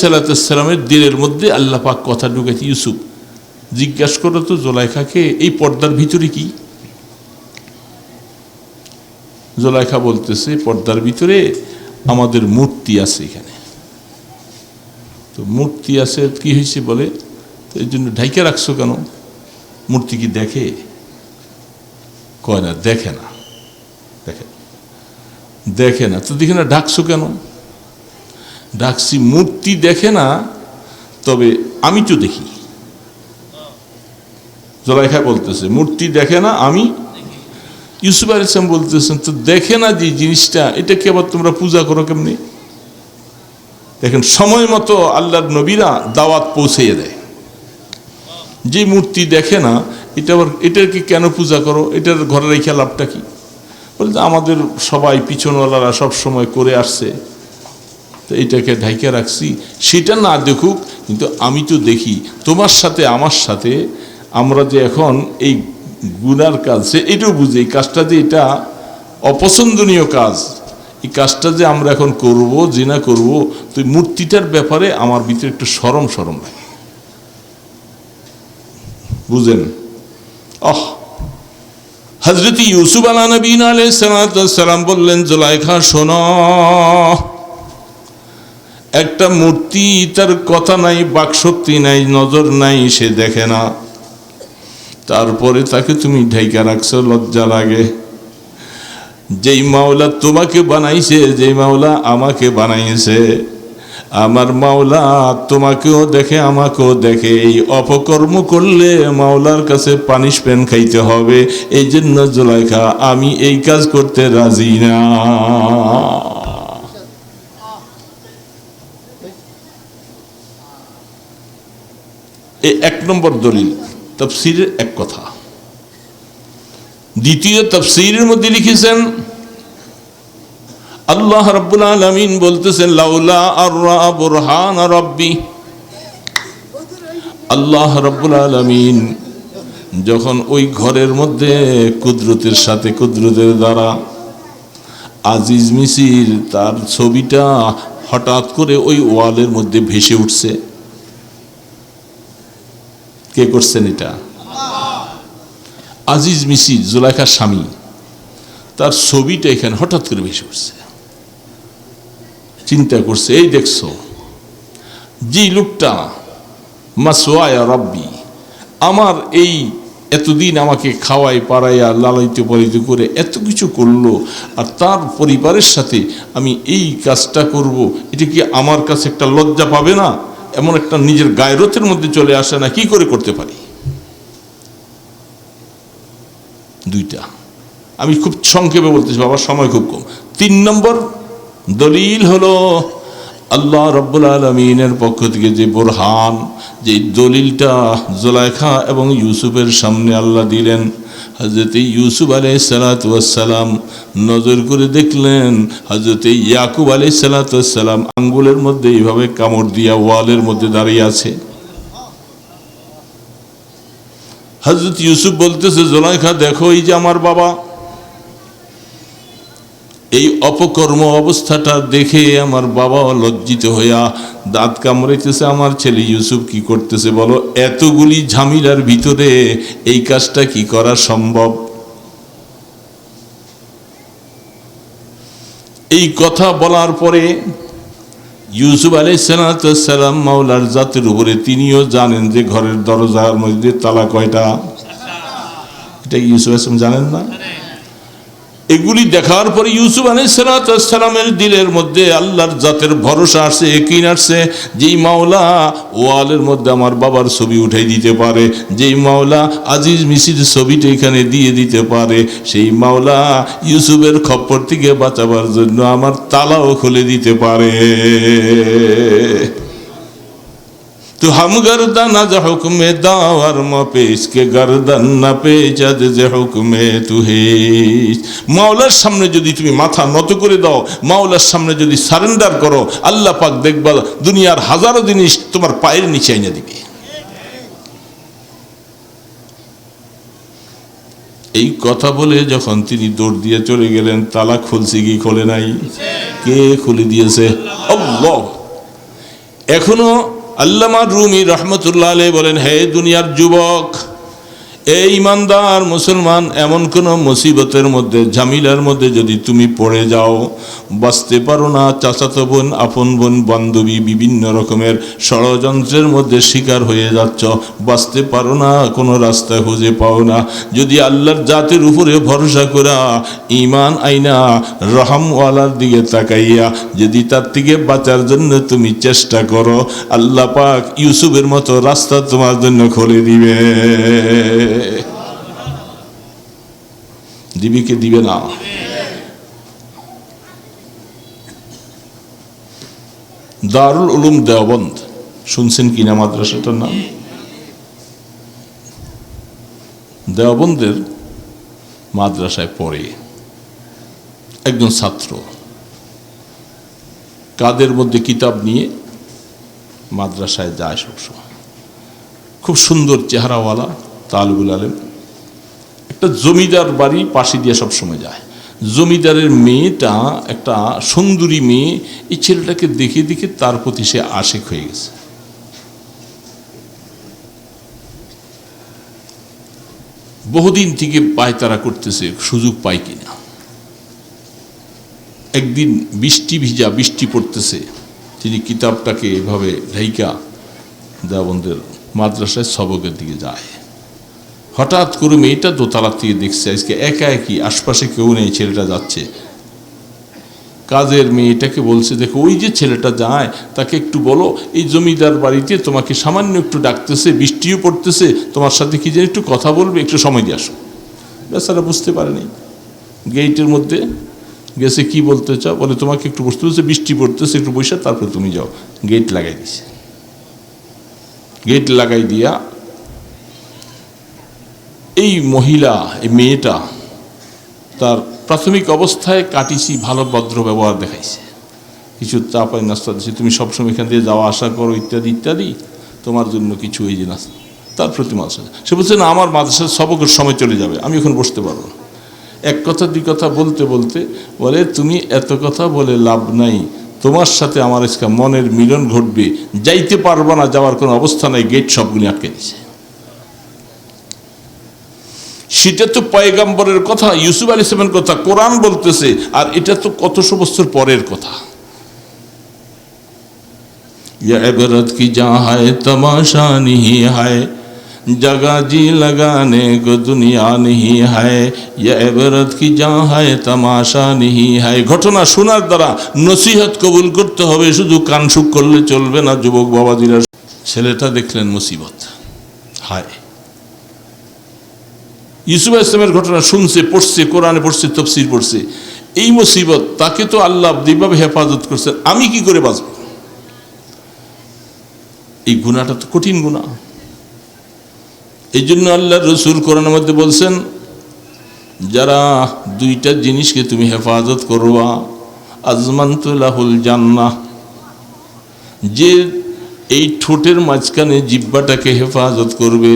Speaker 1: সালামের দিলের মধ্যে আল্লাহ পাক কথা ঢুকেছে, ইউসুফ জিজ্ঞাসা করো তো জুলাইখাকে এই পর্দার ভিতরে কি? জুলাইখা বলতেছে পর্দার ভিতরে আমাদের মূর্তি আছে এখানে। তো মূর্তি আছে, কি হয়েছে বলে, তো এই জন্য ঢাইকা রাখছো কেন? মূর্তি কি দেখে? কয় না, দেখে না। দেখে না তো দেখে না, ঢাকছো কেন? ঢাকছি মূর্তি দেখে না, তবে আমি তো দেখি। জুলাইখা বলতেছে মূর্তি দেখে না, আমি। ইউসুফ আলাইহিস সালাম বলতেছেন তো দেখে না যে জিনিসটা, এটাকে আবার তোমরা পূজা করো কেমনি? দেখেন, সময় মতো আল্লাহর নবীরা দাওয়াত পৌঁছে দেয়। যে মূর্তি দেখে না, এটা আবার এটাকে কেন পূজা করো? এটার ঘরে রেখে লাভটা কি? বলতে আমাদের সবাই পিছনওয়ালারা সব সময় করে আসছে, তো এটাকে ঢাইকা রাখছি, সেটা না দেখুক, কিন্তু আমি তো দেখি। তোমার সাথে আমার সাথে আমরা যে এখন এই গুনার কাজ, সে এটাও বুঝে এই কাজটা যে এটা অপছন্দনীয় কাজ, এই কাজটা যে আমরা এখন করব, জিনা করব, তো মূর্তিটার ব্যাপারে আমার ভিতরে একটু শরম লাগে, বুঝেন? হযরত ইউসুফ আলাইহিস সালাম বললেন, জুলাইখা শোনো, একটা মূর্তি, তার কথা নাই, বাকশক্তি নাই, নজর নাই, সে দেখে না, তারপরে তাকে তুমি ঢাইকা রাখছো, লজ্জা লাগে। যেই মাওলা তোমাকে বানাইছে, যেই মাওলা আমাকে বানাইছে, আমার মাওলা তোমাকেও দেখে আমাকেও দেখে। এই অপকর্ম করলে মাওলার কাছে পানিশমেন্ট খাইতে হবে। এই জন্য জুলাইখা, আমি এই কাজ করতে রাজি না। এই 1 নম্বর দলিল, তাফসীরের এক কথা। দ্বিতীয় তাফসীরের মধ্যে লিখেছেন আল্লাহ রাব্বুল আলামিন বলতেছেন, লাউলা আররা বুরহান রাব্বি। আল্লাহ রাব্বুল আলামিন যখন ওই ঘরের মধ্যে কুদরতের সাথে, কুদরতের দ্বারা আজিজ মিসির তার ছবিটা হঠাৎ করে ওই ওয়ালের মধ্যে ভেসে উঠছে। কে করছেন এটা? আজিজ মিসির, জুলাইখার স্বামী, তার ছবিটা এখানে হঠাৎ করে ভেসে উঠছে। চিন্তা করছে, এই দেখছো যে লোকটা মাসওয়ায়া রব্বি, আমার এই এতদিন আমাকে খাওয়াই পাড়াইয়া লালায়িত পালিত করে এত কিছু করলো, আর তার পরিবারের সাথে আমি এই কাজটা করব, এটা কি আমার কাছে একটা লজ্জা পাবে না? এমন একটা নিজের গায়রতের মধ্যে চলে আসে না? কি করে করতে পারি? দুইটা আমি খুব সংক্ষেপে বলতেছি বাবা, সময় খুব কম। 3 নম্বর দলিল হলো আল্লাহ রাব্বুল আলামিনের পক্ষ থেকে যে বুরহান, যে দলিলটা জুলাইখা এবং ইউসুফের সামনে আল্লাহ দিলেন। হযরত ইউসুফ আলাইহিস সালাতু ওয়াস সালাম নজর করে দেখলেন হযরত ইয়াকুব আলাইহিস সালাতু ওয়াস সালাম আঙ্গুলের মধ্যে এইভাবে কামড় দিয়া ওয়ালের মধ্যে দাঁড়িয়ে আছে। হযরত ইউসুফ বলতেছে, জুলাইখা দেখো, এই যে আমার বাবা, এই অপকর্ম অবস্থাটা দেখে আমার বাবা লজ্জিত হইয়া দাঁত কামড়াইতেছে। আমার ছেলে ইউসুফ কি করতেছে বলো? এতগুলি ঝামেলার ভিতরে এই কাজটা কি করা সম্ভব? এই কথা বলার পরে ইউসুফ আলাইহিস সালাম মাওলার জাতের উপরে তিনিও জানেন যে ঘরের দরজার মধ্যে তালা কয়টা। এটা ইউসুফ আলাইহিস সালাম জানেন না? এগুলি দেখার পরে ইউসুফ আলাইহিস সালামের দিলের মধ্যে আল্লাহর জাতের ভরসা আসছে, ইয়াকিন আসছে, যেই মাওলা ওয়ালের মধ্যে আমার বাবার ছবি উঠাই দিতে পারে, যেই মাওলা আজিজ মিসির ছবিটা এখানে দিয়ে দিতে পারে, সেই মাওলা ইউসুফের খপ্পর থেকে বাঁচাবার জন্য আমার তালাও খুলে দিতে পারে। तो हम गर्दन ज हुक्म दावर मपे इसके गर्दन न पे जद जे हुक्म तुहे। মাওলার সামনে যদি তুমি মাথা নত করে দাও, মাওলার সামনে যদি সারেন্ডার করো, আল্লাহ পাক দেখবা দুনিয়ার হাজারো জিনিস তোমার পায়ের নিচে এনে দিবে। এই কথা বলে যখন তিনি দৌড় দিয়ে চলে গেলেন, তালা খুলছে কি খোলে নাই? কে খুলে দিয়েছে? আল্লাহ। এখনো আল্লামা রুমি রহমতুল্লাহ আলাইহি বলেন, হে দুনিয়ার যুবক, এই ইমানদার মুসলমান, এমন কোনো মুসিবতের মধ্যে ঝামেলার মধ্যে যদি তুমি পড়ে যাও, বাঁচতে পারো না, চাচাতো বোন, আপন বোন, বান্ধবী, বিভিন্ন রকমের ষড়যন্ত্রের মধ্যে শিকার হয়ে যাচ্ছ, বাঁচতে পারো না, কোনো রাস্তা খুঁজে পাও না, যদি আল্লাহর জাতের উপরে ভরসা করা ঈমান আইনা রহমওয়ালার দিকে তাকাইয়া যদি তার থেকে বাঁচার জন্য তুমি চেষ্টা করো, আল্লাহ পাক ইউসুফের মতো রাস্তা তোমার জন্য খুলে দিবে। দিবি কে দিবে না? দারুল উলুম দেওবন্দ শুনছেন কিনা মাদ্রাসাটার নাম? দেওবন্দের মাদ্রাসায় পড়ে একজন ছাত্র, কাদের মধ্যে কিতাব নিয়ে মাদ্রাসায় যায় সবসময়। খুব সুন্দর চেহারাওয়ালা তালিবুল আলেম। একটা জমিদার বাড়ি পাশে দিয়ে সবসময় যায়। জমিদারের মেয়েটা একটা সুন্দরী মেয়ে, এই ছেলেটাকে দেখে দেখে তার প্রতি সে আশিক হয়ে গেছে। বহুদিন থেকে পায়তারা করতেছে সুযোগ পায় কিনা। একদিন বৃষ্টি পড়তেছে, তিনি কিতাবটাকে এভাবে ঢাইকা দেওবন্দের মাদ্রাসায় সবকের দিকে যায়। হঠাৎ করে মেয়েটা দোতলা থেকে দেখছে আজকে একা একই, আশপাশে কেউ নেই, ছেলেটা যাচ্ছে। কাজের মেয়েটাকে বলছে, দেখো ওই যে ছেলেটা যায়, তাকে একটু বলো এই জমিদার বাড়িতে তোমাকে সামান্য একটু ডাকতেছে, বৃষ্টিও পড়তেছে, তোমার সাথে কি যেন একটু কথা বলবে, একটু সময় দিয়ে আসো। বেচারা বুঝতে পারেনি, গেটের মধ্যে গেছে, কি বলতে চাও? বলে তোমাকে একটু বসতে বলছে, বৃষ্টি পড়তেছে, একটু বসে তারপর তুমি যাও। গেট লাগাই দিছে। গেট লাগাই দিয়া এই মহিলা, এই মেয়েটা তার প্রাথমিক অবস্থায় কাটিছি ভালো ভদ্র ব্যবহার দেখাইছে, কিছু চা পাই নাস্তা দিচ্ছে, তুমি সবসময় এখান দিয়ে যাওয়া আসা করো ইত্যাদি ইত্যাদি, তোমার জন্য কিছু এই যে নাস্তা, তার প্রতি মাদ্রাসা। সে বলছে না, আমার মাদ্রাসার সবকের সময় চলে যাবে, আমি এখন বসতে পারবো না। এক কথা দুই কথা বলতে বলতে বলে, তুমি এত কথা বলে লাভ নাই, তোমার সাথে আমার আজকে মনের মিলন ঘটবে, যাইতে পারবো না, যাওয়ার কোনো অবস্থা নাই, গেট সবগুলি আটকে দিছে। সেটা তো পয়গম্বরের কথা, ইউসুফ আলাইহিস সালামের কথা, কোরআন বলতেছে, আর এটা তো কতশো বছর পরের কথা। ये इबरत की जहाँ है तमाशा नहीं है, जगह जी लगाने को दुनिया नहीं है, ये इबरत की जहाँ है तमाशा नहीं है। घटना শোনার দ্বারা নসিহত কবুল করতে হবে, শুধু কান সুখ করলে চলবে না। যুবক বাবাজিরা, ছেলেটা দেখলেন মুসিবত, হায়। ইউসুফ ইসলামের ঘটনা শুনছে, পড়ছে, কোরআনে পড়ছে, তফসির পড়ছে। এই মুসিবত তাকে তো আল্লাহ যেভাবে হেফাজত করছেন, আমি কি করে বাঁচব? এই গুনাহটা তো কঠিন গুনাহ। এই জন্য আল্লাহর রাসূল কোরআনের মধ্যে বলছেন, যারা দুইটা জিনিসকে তুমি হেফাজত করবা, আজমানতু লাহুল জান্নাহ, যে এই ঠোঁটের মাঝখানে জিহ্বাটাকে হেফাজত করবে,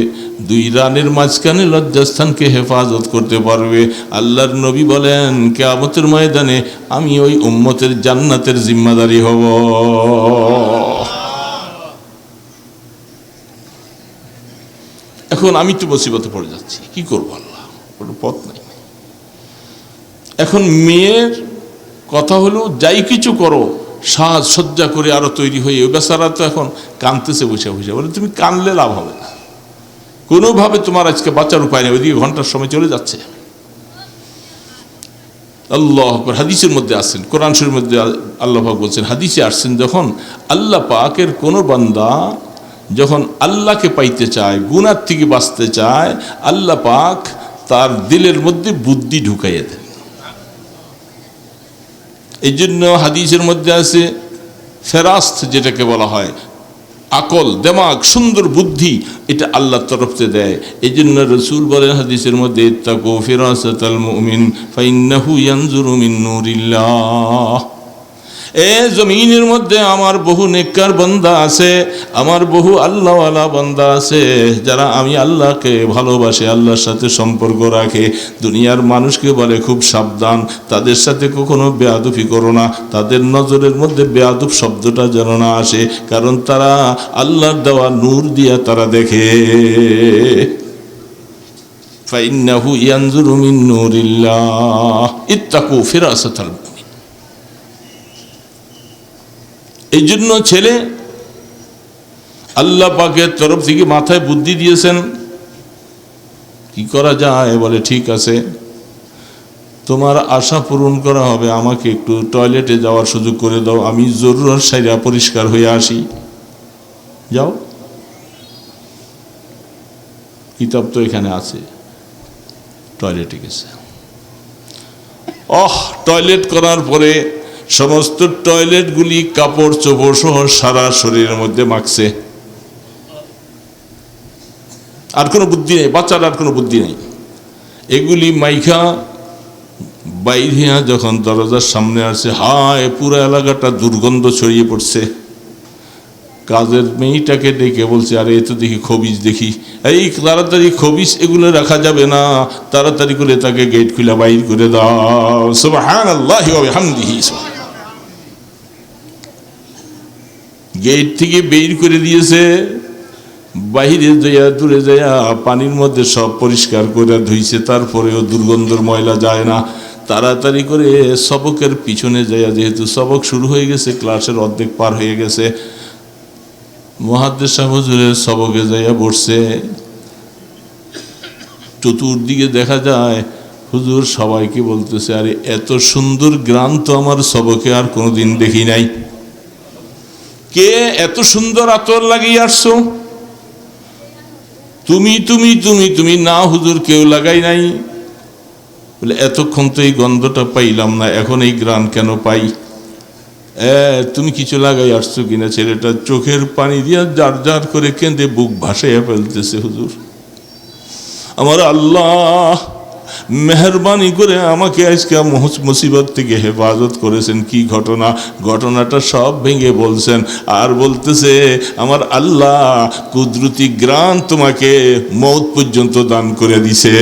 Speaker 1: দুই রানের মাঝখানে লজ্জাস্থানকে হেফাজত করতে পারবে, আল্লাহর নবী বলেন কিয়ামতের ময়দানে আমি ওই উম্মতের জান্নাতের জিম্মাদারি হব। এখন আমি তো মুসিবতে পড়ে যাচ্ছি, কি করবো? আল্লাহ, কোনো পথ নাই। এখন মেয়ের কথা হলো, যাই কিছু করো, সাজ সজ্জা করে আরো তৈরি হয়ে, ওই বেচারা তো এখন কাঁদতেছে বসে বসে। বলে তুমি কানলে লাভ হবে না, কোনোভাবে তোমার আজকে বাঁচার উপায় নেই, ওইদিকে ঘন্টার সময় চলে যাচ্ছে। আল্লাহ আকবার। হাদিসের মধ্যে আসছেন, কোরআন শরীফের মধ্যে আল্লাহ পাক বলছেন, হাদিসে আসছেন, যখন আল্লাহ পাকের কোনো বান্দা যখন আল্লাহকে পাইতে চায়, গুনার থেকে বাঁচতে চায়, আল্লাহ পাক তার দিলের মধ্যে বুদ্ধি ঢুকাইয়ে দেন। এই জন্য হাদিসের মধ্যে আছে ফেরাস্ত, যেটাকে বলা হয় আকল, দেমাগ, সুন্দর বুদ্ধি, এটা আল্লাহর তরফ থেকে দেয়। এই জন্য রাসূল বলেন হাদিসের মধ্যে, ইত্তাকু ফিরাসাতাল মুমিন ফাইন্নাহু ইয়ানজুরু মিন নূরিল্লাহ। এ জমিনের মধ্যে আমার বহু নেককার বান্দা আছে, আমার বহু আল্লাহওয়ালা বান্দা আছে, যারা আমি আল্লাহকে ভালোবাসে, আল্লাহর সাথে সম্পর্ক রাখে। দুনিয়ার মানুষকে বলে খুব সাবধান, তাদের সাথে কখনো বেয়াদবি করো না, তাদের নজরের মধ্যে বেয়াদব শব্দটা যেন না আসে, কারণ তারা আল্লাহর দেওয়া নূর দিয়া তারা দেখে। ফাইন্নাহু ইয়ানজুরু মিন নূরিল্লাহ ইত্তাকু ফিরাসাতাল। এই জন্য ছেলে আল্লাহ পাকের তরফ থেকে মাথায় বুদ্ধি দিয়েছেন, কি করা যায়? বলে ঠিক আছে, তোমার আশা পূরণ করা হবে, আমাকে একটু টয়লেটে যাওয়ার সুযোগ করে দাও, আমি জরুরত সাইরা পরিষ্কার হয়ে আসি। যাও, কিতাব তো এখানে আছে। টয়লেটে গেছে। টয়লেট করার পরে সমস্ত টয়লেটগুলি কাপড় চোপড় সহ সারা শরীরের মধ্যে মাখছে। আর কোনো বুদ্ধি নেই, বাচ্চার আর কোনো বুদ্ধি নেই। এগুলি মাইখা বাইরে যখন দরজার সামনে আসছে, হায়, পুরো এলাকাটা দুর্গন্ধ ছড়িয়ে পড়ছে। কাজের মেয়েটাকে ডেকে বলছে, আরে এ তো দেখি খবিজ, দেখি এই তাড়াতাড়ি খবিজ এগুলো রাখা যাবে না, তাড়াতাড়ি করে তাকে গেট খুলে বাইর করে দাও। সুবহানাল্লাহি ওয়া বিহামদিহি। গেট থেকে বের করে দিয়েছে, বাহিরে যাইয়া দূরে যাইয়া পানির মধ্যে সব পরিষ্কার করে ধুইছে, তারপরেও দুর্গন্ধর ময়লা যায় না। তাড়াতাড়ি করে সবকের পিছনে যাইয়া, যেহেতু সবক শুরু হয়ে গেছে, ক্লাসের অর্ধেক পার হয়ে গেছে, মুহাদ্দিস সাহেব হুজুরের সবকে যাইয়া বসছে। চতুর্দিকে দেখা যায় হুজুর সবাইকে বলতেছে, আরে এত সুন্দর গ্রাম তো আমার সবকে আর কোনোদিন দেখি নাই। কে এত সুন্দর আতর লাগিয়ে আসছো? তুমি তুমি তুমি তুমি না হুজুর, কেউ লাগাই নাই। বলে এতক্ষণ তো এই গন্ধটা পাইলাম না, এখন এই গ্রাম কেন পাই? তুমি কিছু লাগাই আসছো কিনা? ছেলেটা চোখের পানি দিয়া জার জার করে কেঁদে বুক ভাসাইয়া ফেলতেছে। হুজুর, আমার আল্লাহ মেহরবানি করে আমাকে আজকে মুসিবত থেকে হেফাজত করেছেন। কি ঘটনা? ঘটনাটা সব ভেঙে বলছেন, আর বলতেছে, আমার আল্লাহ কুদরতি গ্রান তোমাকে মৌত পর্যন্ত দান করে দিছে,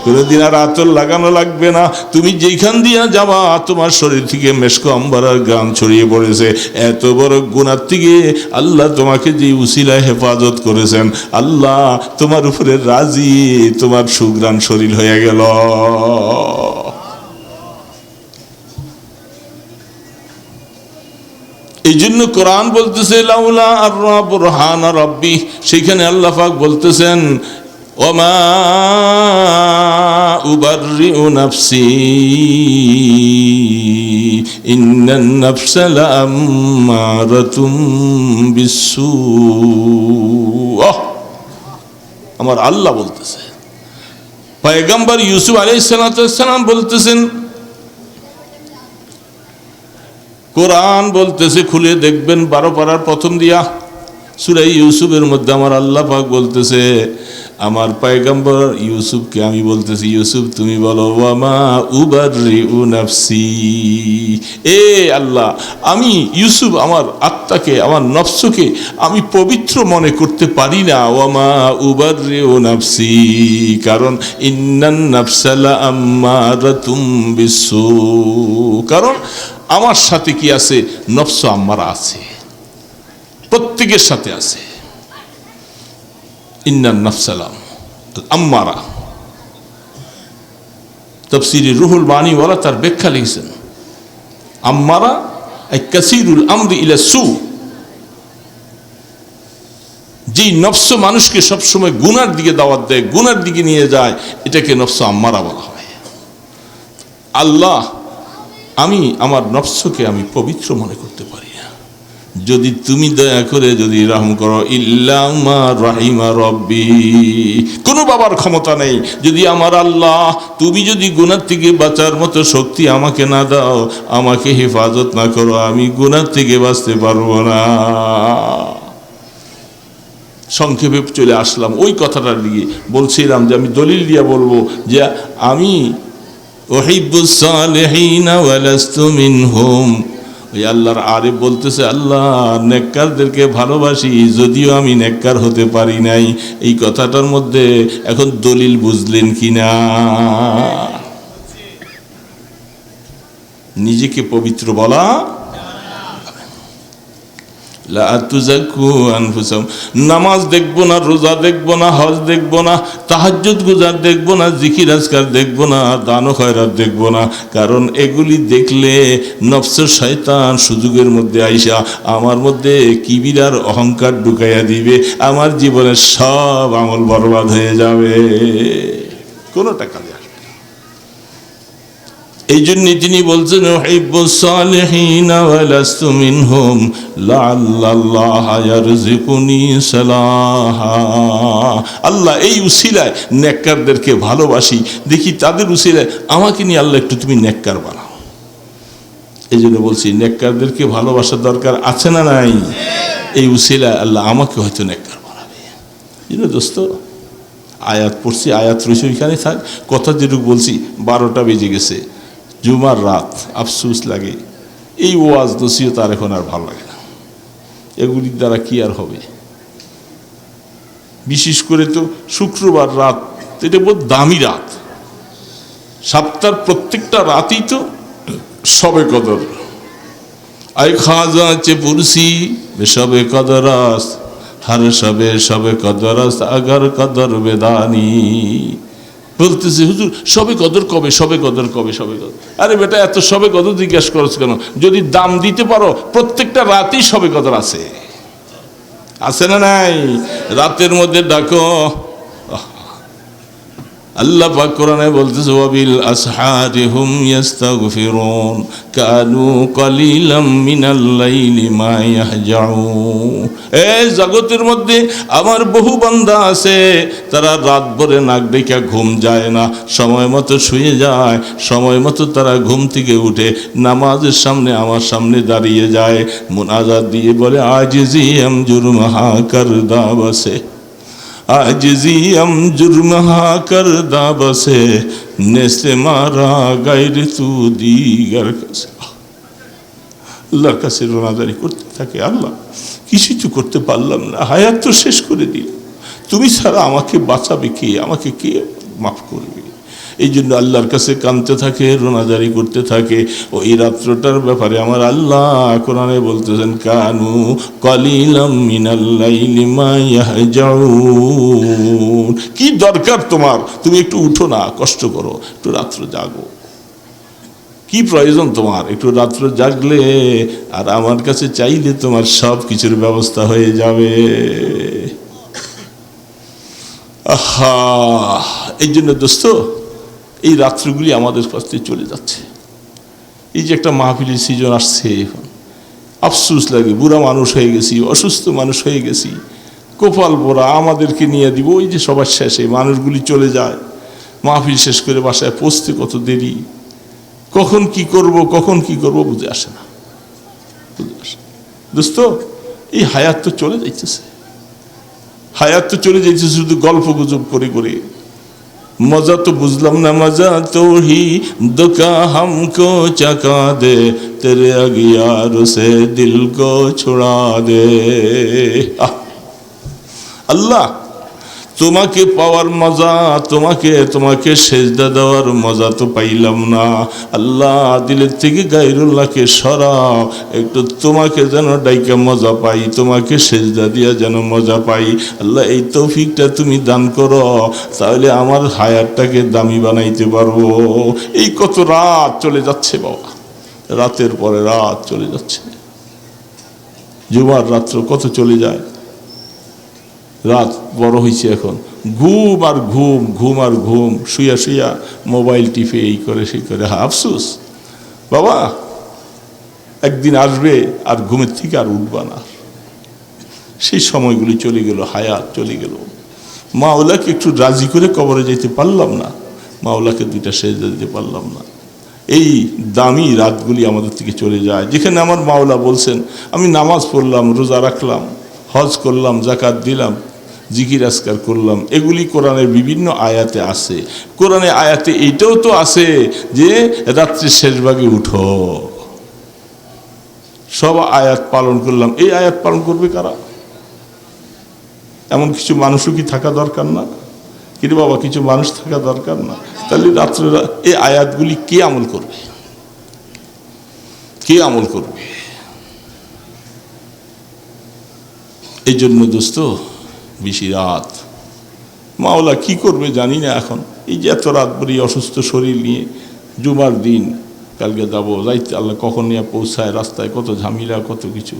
Speaker 1: কোনোদিন আর আতর লাগানো লাগবে না। তুমি যেখান দিয়া যাবা তোমার শরীর থেকে মেশক আম্বারার গ্রান ছড়িয়ে পড়েছে। এত বড় গুনার থেকে আল্লাহ তোমাকে যে উসিলায় হেফাজত করেছেন, আল্লাহ তোমার উপরে রাজি, তোমার সুগ্রান শরীর হয়ে গেল। এই জন্য কোরআন বলতেছে লাউলা আররা বুরহান রাব্বি, সেখানে আল্লাহ পাক বলতেছেন ওমা উবাররিউ নাফসি ইন্নান নাফসা লাআম্মারাতুম বিসসু। আমার আল্লাহ বলতেছে, পয়গম্বর ইউসুফ আলাইহিস সালাম বলতেছেন, কোরআন বলতেছে, খুলে দেখবেন 12 পারার প্রথম দিয়া সূরা ইউসুফের মধ্যে আমার আল্লাহ পাক বলতেছে, আমার পয়গম্বর ইউসুফকে আমি বলতেছি, ইউসুফ তুমি বলো ওয়ামা উবাররিউ নাফসি, এ আল্লাহ আমি ইউসুফ আমার আত্মাকে আমার নফসকে আমি পবিত্র মনে করতে পারি না, ওয়ামা উবাররিউ নাফসি, কারণ ইন্নান নাফসা লাআম্মারাতুম বিসসু, কারণ আমার সাথে কি আছে, নফস আম্মারা আছে, প্রত্যেকের সাথে আছে। ইন্নান নাফসালাম আম্মারা, তাফসীরে রুহুল মানি ওয়ালা তার ব্যাখ্যা লিখেছেন, আম্মারা আই কাসীরুল আমরি ইলা সু, যে নফস মানুষকে সবসময় গুনার দিকে দাওয়াত দেয়, গুনার দিকে নিয়ে যায়, এটাকে নফস আম্মারা বলা হয়। আল্লাহ আমি আমার নফসকে আমি পবিত্র মনে করতে পারি না, যদি তুমি দয়া করে যদি রহম করো, ইল্লা মা রাহিমা রব্বি, কোনো বাবার ক্ষমতা নেই, যদি আমার আল্লাহ তুমি যদি গুনাহ থেকে বাঁচার মতো শক্তি আমাকে না দাও, আমাকে হেফাজত না করো, আমি গুনাহ থেকে বাঁচতে পারবো না। সংক্ষেপে চলে আসলাম ওই কথাটার দিকে, বলছিলাম যে আমি দলিল দিয়ে বলবো যে আমি উহিব্বুস সালিহিনা ওয়া লাস্তু মিনহুম, ওই আল্লাহর আরিফ বলতেছে, আল্লাহ নেককারদেরকে ভালোবাসি, যদিও আমি নেককার হতে পারি নাই। এই কথাটার মধ্যে এখন দলিল বুঝলেন কিনা? নিজেকে পবিত্র বলা, লা তুযাক্কু আনফুসাকুম, নামাজ দেখবো না, রোজা দেখবো না, হজ দেখবো না, তাহাজ্জুদ গুজার দেখবো না, জিকির আজকার দেখবো না, দান ও খয়রাত দেখবো না, কারণ এগুলি দেখলে নফসের শয়তান সুযোগের মধ্যে আইসা আমার মধ্যে কিবির আর অহংকার ঢুকাইয়া দিবে, আমার জীবনের সব আমল বরবাদ হয়ে যাবে, কোনো টাকা দেয়া। এই জন্য তিনি বলছেন উহিব্বুস সালিহিনা ওয়া লাস্তু মিনহুম লাআল্লাল্লাহা ইয়ারযুকুনি সালাহা, আল্লাহ এই উসিলায় নেককারদেরকে ভালোবাসি, দেখি তাদের উসিলায় আমাকে নিয়ে আল্লাহ একটু তুমি নেককার বানাও। এই জন্য বলছি নেককারদেরকে ভালোবাসার দরকার আছে না নাই? এই উসিলায় আল্লাহ আমাকে হয়তো নেককার বানাবে। জানো দোস্ত, আয়াত পড়ছি, আয়াত রয়েছে ওইখানে থাক, কথা যেটুকু বলছি 12টা বেজে গেছে, জুমার রাত, আফসোস লাগে, এই ওয়াজ নসিহত আর এখন আর ভালো লাগে না, এগুলির দ্বারা কি আর হবে? বিশেষ করে তো শুক্রবার রাত, এটা বহু দামি রাত, সপ্তাহের প্রত্যেকটা রাতই তো সবে কদর, আই খাজা চে পুরসি সবে কদর আস, হর সবে কদর আস আগার কদর বেদানি। বলতেছে হুজুর সবে কদর কবে, সবে কদর কবে, সবে কদর? আরে বেটা এত সবে কদর জিজ্ঞেস করছ কেন? যদি দাম দিতে পারো প্রত্যেকটা রাতেই সবে কদর আছে, আছে না নাই? রাতের মধ্যে ডাকো, আল্লাহ পাক কোরআনে বলতেছে ওয়াবিল আসহারি হুম ইস্তাগফিরুন কানু কলিলাম মিনাল লাইলি মা ইয়াহজাউন। এই জগতের মধ্যে আমার বহু বান্দা আছে, তারা রাত ভরে নাক ডেকে ঘুম যায় না, সময় মতো শুয়ে যায়, সময় মতো তারা ঘুম থেকে উঠে নামাজের সামনে আমার সামনে দাঁড়িয়ে যায়, মুনাজাত দিয়ে বলে আজিজি আম জুরমাহা করদা বসে, आजिज़ी हम जुर्महा कर दाबसे नेस्ते मारा गायर तू दीगर कसे। আল্লাহর কাছে রোনাজারি করতে থাকে, আল্লাহ কিছুই তো করতে পারলাম না, হায়াত তো শেষ করে দিল, তুমি ছাড়া আমাকে বাঁচাবে কে, আমাকে কে মাফ করবে? এই জন্য আল্লাহর কাছে কাঁদতে থাকে, রোনাজারি করতে থাকে। ওই রাত্রটার ব্যাপারে আমার আল্লাহ কোরআনে বলতেছেন কানু কলিলাম মিনাল লাইলি মা ইয়াহজাউন। কি দরকার তোমার? তুমি একটু উঠো না, কষ্ট করো, একটু রাত্র জাগো। কি প্রয়োজন তোমার? একটু রাত্র জাগলে আর আমার কাছে চাইলে তোমার সব কিছুর ব্যবস্থা হয়ে যাবে। আহা, এই জন্য দোস্ত, এই রাত্রিগুলি আমাদের কাছ থেকে চলে যাচ্ছে। এই যে একটা মাহফিলের সিজন আসছে, এখন আফসোস লাগে, বুড়া মানুষ হয়ে গেছি, অসুস্থ মানুষ হয়ে গেছি, কপাল পোড়া, আমাদেরকে নিয়ে দিব। ওই যে সবার শেষে মানুষগুলি চলে যায়, মাহফিল শেষ করে বাসায় পৌঁছতে কত দেরি, কখন কি করব বুঝে আসে না। দোস্ত, এই হায়াত তো চলে যাইতেছে, শুধু গল্প গুজব করে করে। मजा तो बुझलम ना, मजा तो ही दुका हमको चका दे, तेरे अगियारों से दिल को छुड़ा दे। अल्लाह, তোমাকে পাওয়ার মজা, তোমাকে সেজদা দেওয়ার মজা তো পাইলাম না। আল্লাহ, দিলের থেকে গায়রুল্লাহকে সরাও, একটু তোমাকে যেন ডাইকা মজা পাই, তোমাকে সেজদা দিয়া যেন মজা পাই। আল্লাহ, এই তৌফিকটা তুমি দান করো, তাহলে আমার হায়াতটাকে দামি বানাইতে পারবো। এই কত রাত চলে যাচ্ছে বাবা, রাতের পরে রাত চলে যাচ্ছে। জুমার রাত্র কত চলে যায়, রাত বড় হয়েছে এখন, ঘুম আর ঘুম, শুয়া মোবাইল টিপে এই করে সেই করে। আফসোস বাবা, একদিন আসবে আর ঘুমের থেকে আর উঠবা না। সেই সময়গুলি চলে গেল, হায়াত চলে গেল। মাওলাকে একটু রাজি করে কবরে যেতে পারলাম না, মাওলাকে দুইটা সেজদা দিতে পারলাম না। এই দামি রাতগুলি আমাদের থেকে চলে যায়, যেখানে আমার মাওলা বলছেন আমি নামাজ পড়লাম, রোজা রাখলাম, হজ করলাম, যাকাত দিলাম, জিকির আজকার করলাম। এগুলি কোরআনের বিভিন্ন আয়াতে আছে। কোরআনে আয়াতে এইটাও তো আছে যে রাত্রির শেষ ভাগে উঠো। সব আয়াত পালন করলাম, এই আয়াত পালন করবে কারা? এমন কিছু মানুষও কি থাকা দরকার না? কিন্তু বাবা, কিছু মানুষ থাকা দরকার না? তাহলে রাত্রে এই আয়াতগুলি কে আমল করবে? এই জন্য দোস্ত, বেশি রাত মাওলা কি করবে জানি না। এখন এই যে এত রাত ভরি অসুস্থ শরীর নিয়ে, জুমার দিন, কালকে যাবো, যাইতে আল্লাহ কখন নিয়ে পৌঁছায়, রাস্তায় কত ঝামেলা, কত কিছু,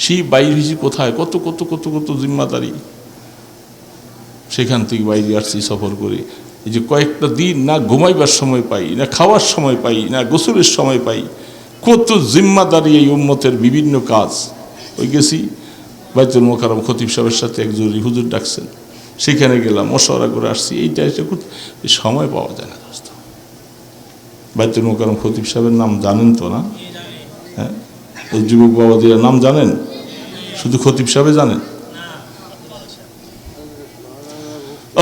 Speaker 1: সেই বাইরে হয়েছি কোথায়, কত কত কত কত জিম্মাদারি। সেখান থেকে বাইরে আসছি সফর করে। এই যে কয়েকটা দিন না ঘুমাইবার সময় পাই, না খাওয়ার সময় পাই, না গোসলের সময় পাই, কত জিম্মাদারি এই উম্মতের বিভিন্ন কাজ। ওই গেছি বাইতুল মোকাররম, খতিব সাহেবের সাথে এক জরুরি হুজুর ডাকছেন, সেখানে গেলাম, মশওয়ারা করে আসছি। এইটা সময় পাওয়া যায় না দোস্ত। বাইতুল মোকাররম খতিব সাহেবের নাম জানেন তো না? হ্যাঁ, এই যুবক বাবাদিরা নাম জানেন? শুধু খতিব সাহেবে জানেন?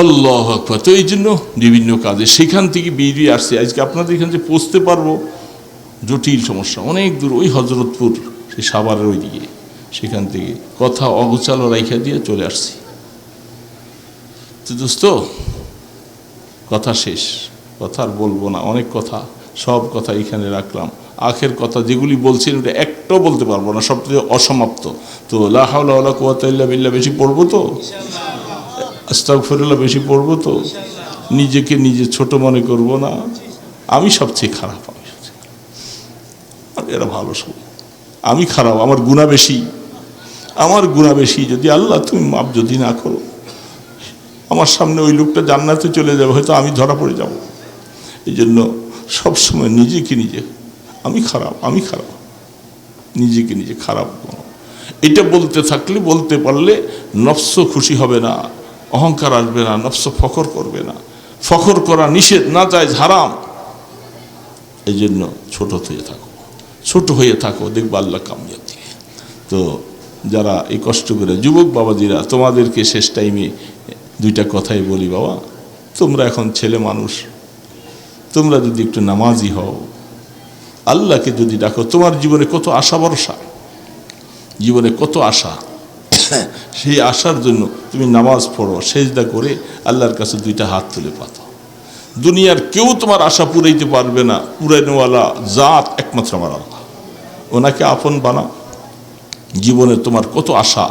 Speaker 1: আল্লাহু আকবার। তো এই জন্য বিভিন্ন কাজে সেখান থেকে বেরিয়ে আসছে। আজকে আপনাদের এখানে যে পৌঁছতে পারবো, জটিল সমস্যা, অনেক দূর, ওই হজরতপুর, সেই সাভারের ওই দিকে, সেখান থেকে কথা অগোছালো রাইখা দিয়ে চলে আসছি। তো দোস্ত, কথা শেষ, কথা আর বলবো না, অনেক কথা, সব কথা এখানে রাখলাম। আখের কথা যেগুলি বলছেন ওটা একটাও বলতে পারবো না, সবচেয়ে অসমাপ্ত। তো লা হাওলা ওয়ালা কুওয়াতা ইল্লা বিল্লাহ বেশি পড়বো তো, আস্তাগফিরুল্লাহ বেশি পড়বো তো, নিজেকে নিজে ছোট মনে করব না। আমি সবচেয়ে খারাপ, এরা ভালো সব, আমি খারাপ, আমার গুনাহ বেশি। যদি আল্লাহ তুমি মাপ যদি না করো, আমার সামনে ওই লোকটা জান্নাতে চলে যাবে, হয়তো আমি ধরা পড়ে যাব। এই জন্য সবসময় নিজেকে নিজে আমি খারাপ, নিজেকে নিজে খারাপ। এটা বলতে পারলে নফস খুশি হবে না, অহংকার আসবে না, নফস ফখর করবে না। ফখর করা নিষেধ, না যায় হারাম। এই জন্য ছোট হয়ে থাকো, দেখবা আল্লাহ কামিয়াব দিবে। তো যারা এই কষ্ট করে, যুবক বাবাজিরা, তোমাদেরকে শেষ টাইমে দুইটা কথাই বলি বাবা, তোমরা এখন ছেলে মানুষ, তোমরা যদি একটু নামাজি হও, আল্লাহকে যদি ডাকো, তোমার জীবনে কত আশা ভরসা, সেই আশার জন্য তুমি নামাজ পড়ো, সেজদা করে আল্লাহর কাছে দুইটা হাত তুলে পাতো। দুনিয়ার কেউ তোমার আশা পুরাইতে পারবে না, পুরাইনওয়ালা জাত একমাত্র আমার আল্লাহ। ওনাকে আপন বানা। জীবনে তোমার কত আশা,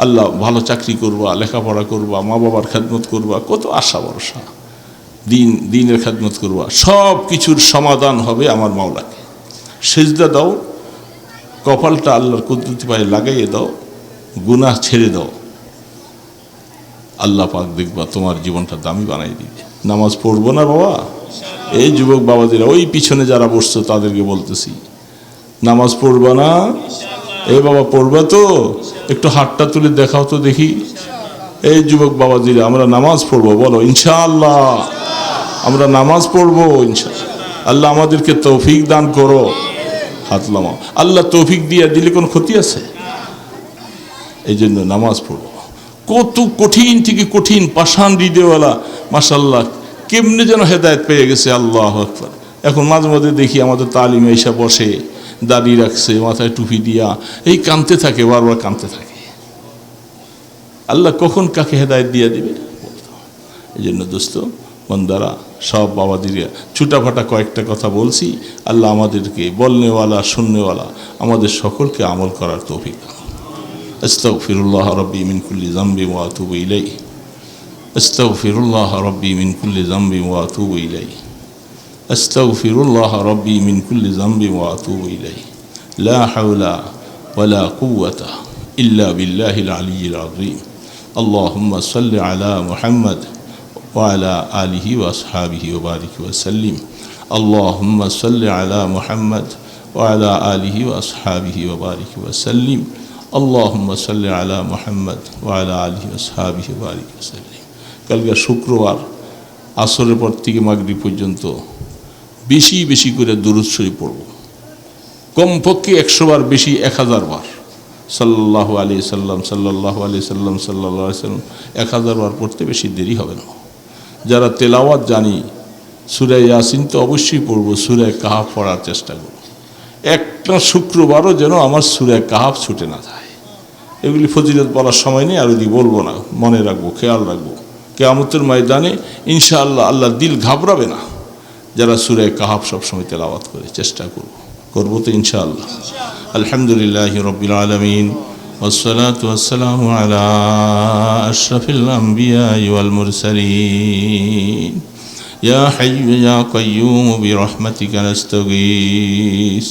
Speaker 1: আল্লাহ ভালো চাকরি করবা, লেখাপড়া করবা, মা বাবার খেদমত করবা, কত আশা ভরসা, দিনের খেদমত করবা, সব কিছুর সমাধান হবে আমার মাওলাকে। সেজদা দাও, কপালটা আল্লাহর কুদরতি পায়ে লাগাইয়ে দাও, গুনাহ ছেড়ে দাও, আল্লাহ পাক দেখবা তোমার জীবনটা দামি বানাই দিবে। নামাজ পড়বো না বাবা? এই যুবক বাবাদেরা, ওই পিছনে যারা বসছো তাদেরকে বলতেছি, নামাজ পড়বা না? এই বাবা পড়বা তো? একটু হাতটা তুলে দেখাও তো দেখি। এই যুবক বাবাজিরা, আমরা নামাজ পড়বো, বলো ইনশাআল্লাহ আমরা নামাজ পড়বো ইনশাআল্লাহ। আল্লাহ আমাদেরকে তৌফিক দান করো। হাত লামাও। আল্লাহ তৌফিক দিয়ে দিলে কোনো ক্ষতি আছে? এই জন্য নামাজ পড়বো। কত কঠিন থেকে কঠিন পাষাণ হৃদয়ওয়ালা মাশাআল্লাহ কেমনে যেন হেদায়েত পেয়ে গেছে। আল্লাহু আকবার। এখন মাঝে মাঝে দেখি আমাদের তালিমে এসে বসে, দাড়ি রাখছে, মাথায় টুপি দিয়া, এই কাঁদতে থাকে, বারবার কাঁদতে থাকে। আল্লাহ কখন কাকে হেদায়েত দিয়ে দিবে? এই জন্য দোস্ত বন্দারা, সব বাবাদিরা, ছুটাফাটা কয়েকটা কথা বলছি। আল্লাহ আমাদেরকে বলনেওয়ালা শুননেওয়ালা আমাদের সকলকে আমল করার তৌফিক দান। আস্তাগফিরুল্লাহ রাব্বি মিন কুল্লি যামবি ওয়া আতুবু ইলাইহি। আস্তাগফিরুল্লাহ রাব্বি মিন কুল্লি যামবি ওয়া আতুবু ইলাইহি। আস্তাগফিরুল্লাহ রাব্বি মিন কুল্লি যামবি ওয়া আতুবু ইলাইহি। লা হাওলা ওয়ালা কুওয়াতা ইল্লা বিল্লাহিল আলিয়্যিল আযীম। আল্লাহুম্মা সাল্লি আলা মুহাম্মাদ وعلى آله وأصحابه وبارك وسلم. اللهم صل على محمد وعلى آله وأصحابه وبارك وسلم. اللهم صل على محمد وعلى آله وأصحابه وبارك وسلم. কালকে শুক্রবার আসরের পর থেকে মাগরিব পর্যন্ত বেশি বেশি করে দুরূদ শরীফ পড়ব। কমপক্ষে 100 বার, বেশি 1000 বার। সাল্লাল্লাহু আলাইহি সাল্লাম, সাল্লাল্লাহু আলাইহি সাল্লাম, সাল্লাল্লাহু আলাইহি সাল্লাম 1000 বার পড়তে বেশি দেরি হবে না। যারা তেলাওয়াত জানি, সূরা ইয়াসিন তো অবশ্যই পড়ব, সূরা কাহাফ পড়ার চেষ্টা করব। একটা শুক্রবারও যেন আমার সূরা কাহাফ ছুটে না যায়। এগুলি ফজিলত বলার সময় নেই, আর ওইদিকে বলবো না, মনে রাখবো, খেয়াল রাখবো। কিয়ামতের ময়দানে ইনশাআল্লাহ আল্লাহ দিল ঘাবড়াবে না যারা সূরা কাহাফ সবসময় তেলাওয়াত করে। চেষ্টা করবো তো ইনশাআল্লাহ। আলহামদুলিল্লাহি রাব্বিল আলামিন, والصلاة والسلام على أشرف الأنبياء والمرسلين. يا حي يا قيوم برحمتك نستغيث.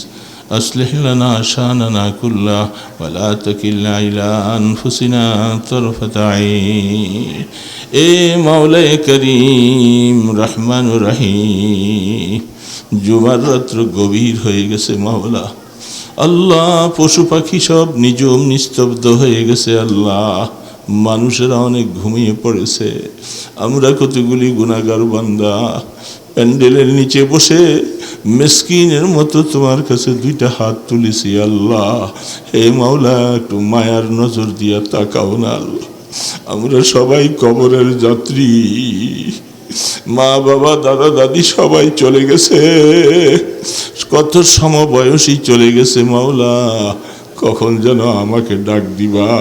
Speaker 1: أصلح لنا شأننا كله ولا تكلنا إلى أنفسنا طرفة عين. এ মাওলায়ে করিম রহমান রহিম, জুমার রাত্র গভীর হয়ে গেছে মাওলা। আল্লাহ পশু পাখি সব নিজম নিস্তব্ধ হয়ে গেছে। আল্লাহ মানুষেরা অনেক ঘুমিয়ে পড়েছে। আমরা কতগুলি গুনাহগার বান্দা প্যান্ডেলের নিচে বসে মিসকিনের মতো তোমার কাছে 2টা হাত তুলেছি। আল্লাহ হে মাওলা, একটু মায়ার নজর দিয়া তাকাও না আল্লাহ। আমরা সবাই কবরের যাত্রী। মা বাবা দাদা দাদি সবাই চলে গেছে, কত সমবয়সী চলে গেছে। মাওলা কখন যেন আমাকে ডাক দিবা।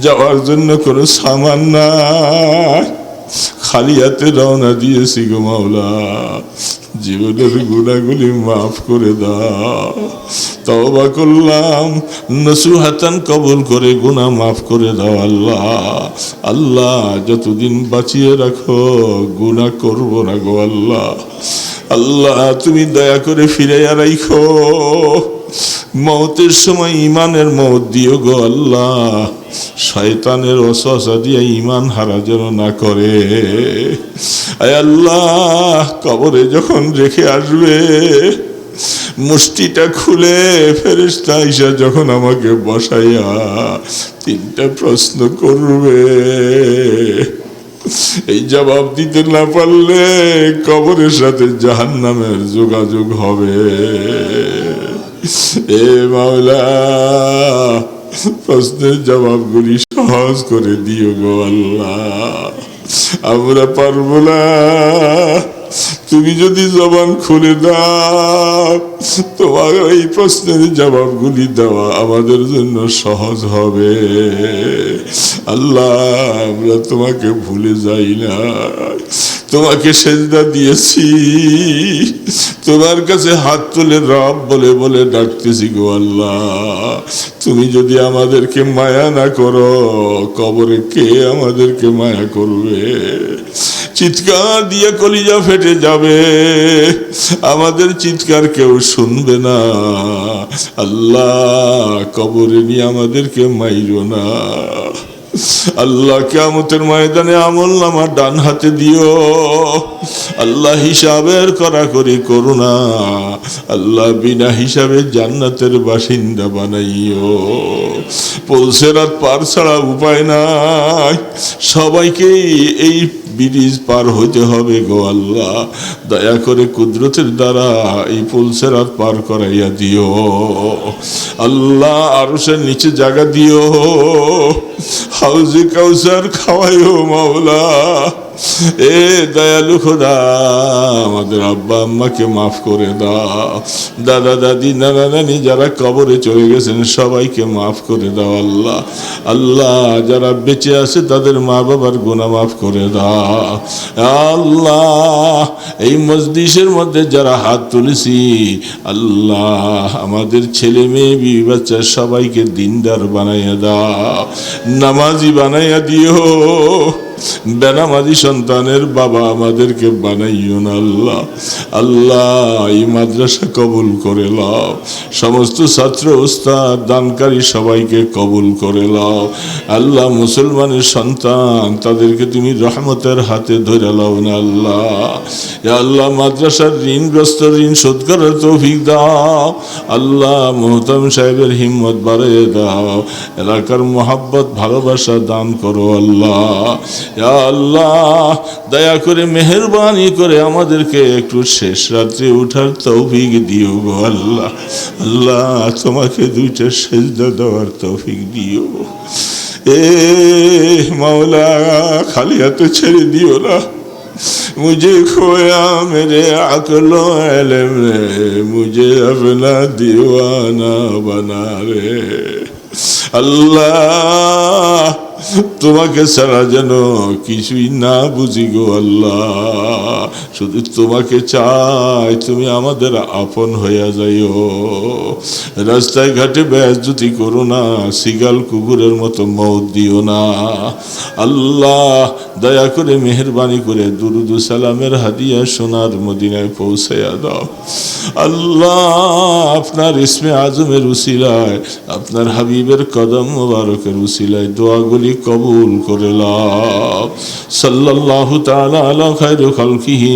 Speaker 1: যাওয়ার জন্য কোনো সামান নাই, খালি হাতে রওনা দিয়েছি গো মাওলা। জীবনের গুনাহগুলি মাফ করে দাও। তওবা করলাম, নসুহাতান কবুল করে গুনাহ মাফ করে দাও আল্লাহ। আল্লাহ যতদিন বাঁচিয়ে রাখো গুনাহ করব না গো আল্লাহ। আল্লাহ তুমি দয়া করে ফিরাইয়া রাখো। মওতের সময় ঈমানের মওত দিও গো আল্লাহ। শয়তানের ওয়াসওয়াসা দিয়ে ঈমান হারা যেন না করে। আয় আল্লাহ, কবরে যখন রেখে আসবে, মুষ্টিটা খুলে ফেরেশতা আইসা যখন আমাকে বসাইয়া 3টা প্রশ্ন করবে, এই জবাব দিতে না পারলে কবরের সাথে জাহান্নামের যোগাযোগ হবে। এ মাওলা, প্রশ্নের জবাবগুলি সহজ করে দিও গো আল্লাহ। আমরা পারবো না, তুমি যদি জবান খুলে দাও, তোমার এই প্রশ্নের জবাবগুলি দেওয়া আমাদের জন্য সহজ হবে। আল্লাহ আমরা তোমাকে ভুলে যাই না, তোমাকে সেজদা দিয়েছি, তোমার কাছে হাত তুলে রব বলে বলে ডাকতেছি গো আল্লাহ। তুমি যদি আমাদেরকে মায়া না করো, কবরে কে আমাদেরকে মায়া করবে? চিৎকার দিয়ে কলিজা ফেটে যাবে, আমাদের চিৎকার কেউ শুনবে না। আল্লাহ কবরে নিয়ে আমাদেরকে মাইরো না। আল্লাহ কিয়ামতের ময়দানে আমলনামা ডান হাতে দিও। আল্লাহ হিসাবের কড়াকড়ি করো না। আল্লাহ বিনা হিসাবে জান্নাতের বাসিন্দা বানাইও। পুলসিরাত পার ছাড়া উপায় নাই, সবাইকে এই ব্রিজ পার হইতে হবে গো আল্লাহ। দয়া করে কুদরতের দ্বারা এই পুলসিরাত পার করাইয়া দিও আল্লাহ। আরশের নিচে জায়গা দিও, হাউজে কাউসার খাওয়াইও মাওলা। এ দয়ালু খোদা, আমাদের আব্বা আম্মাকে মাফ করে দাও। দাদা দাদি নানা নানি যারা কবরে চলে গেছেন সবাইকে মাফ করে দাও আল্লাহ। আল্লাহ যারা বেঁচে আছে তাদের মা বাবার গুনাহ মাফ করে দাও আল্লাহ। এই মজলিসের মধ্যে যারা হাত তুলেছি আল্লাহ, আমাদের ছেলে মেয়ে বিবি বাচ্চা সবাইকে দিনদার বানাইয়া দাও, নামাজি বানাইয়া দিও। বেনামাজি সন্তানের বাবা আমাদেরকে বানাইও না আল্লাহ। আল্লাহ এই মাদ্রাসা কবুল করে লাও, সমস্ত ছাত্র উস্তাদ দানকারী সবাইকে কবুল করে লাও আল্লাহ। মুসলমানের সন্তান তাদেরকে তুমি রহমতের হাতে ধরে লাও না আল্লাহ। ইয়া আল্লাহ মাদ্রাসার ঋণগ্রস্ত ঋণ শোধ করার তৌফিক দাও আল্লাহ। মোহতাম সাহেবের হিম্মত বাড়িয়ে দাও, এলাকার মোহাব্বত ভালোবাসা দান করো আল্লাহ। ইয়া আল্লাহ দয়া করে মেহেরবানি করে আমাদেরকে একটু শেষ রাত্রে উঠার তৌফিক দিও গো আল্লাহ। আল্লাহ তোমাকে দুইটা সেজদা দেওয়ার তৌফিক দিও। এ মাওলা খালি হাতে ছেড়ে দিও না। मुझे खोया मेरे अक्ल इल्म ने, मुझे अपना दीवाना बना रे আল্লাহ। তোমাকে ছাড়া যেন কিছুই না বুঝি গো আল্লাহ। শুধু তোমাকে চাই, তুমি আমাদের আপন হইয়া যাইও। রাস্তায় ঘাটে বেয়াজ্জতি করো না, সিগাল কুকুরের মতো মওত দিও না আল্লাহ। দয়া করে মেহেরবানি করে দুরুদ সালামের হাদিয়া সোনার মদিনায় পৌঁছাইয়া দাও আল্লাহ। আপনার ইসমে আজমের উসিলায়, আপনার হাবিবের কদম মুবারকের উসিলায় দোয়াগুলি কবুল করে লাও। সাল্লাল্লাহু তাআলা আলা খায়রি খালকিহি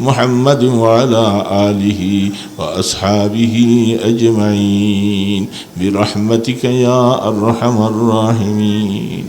Speaker 1: মুহাম্মাদিন ওয়া আলা আলিহি ওয়া আসহাবিহি আজমাইন বিরহমাতিকা ইয়া আরহামার রাহিমিন।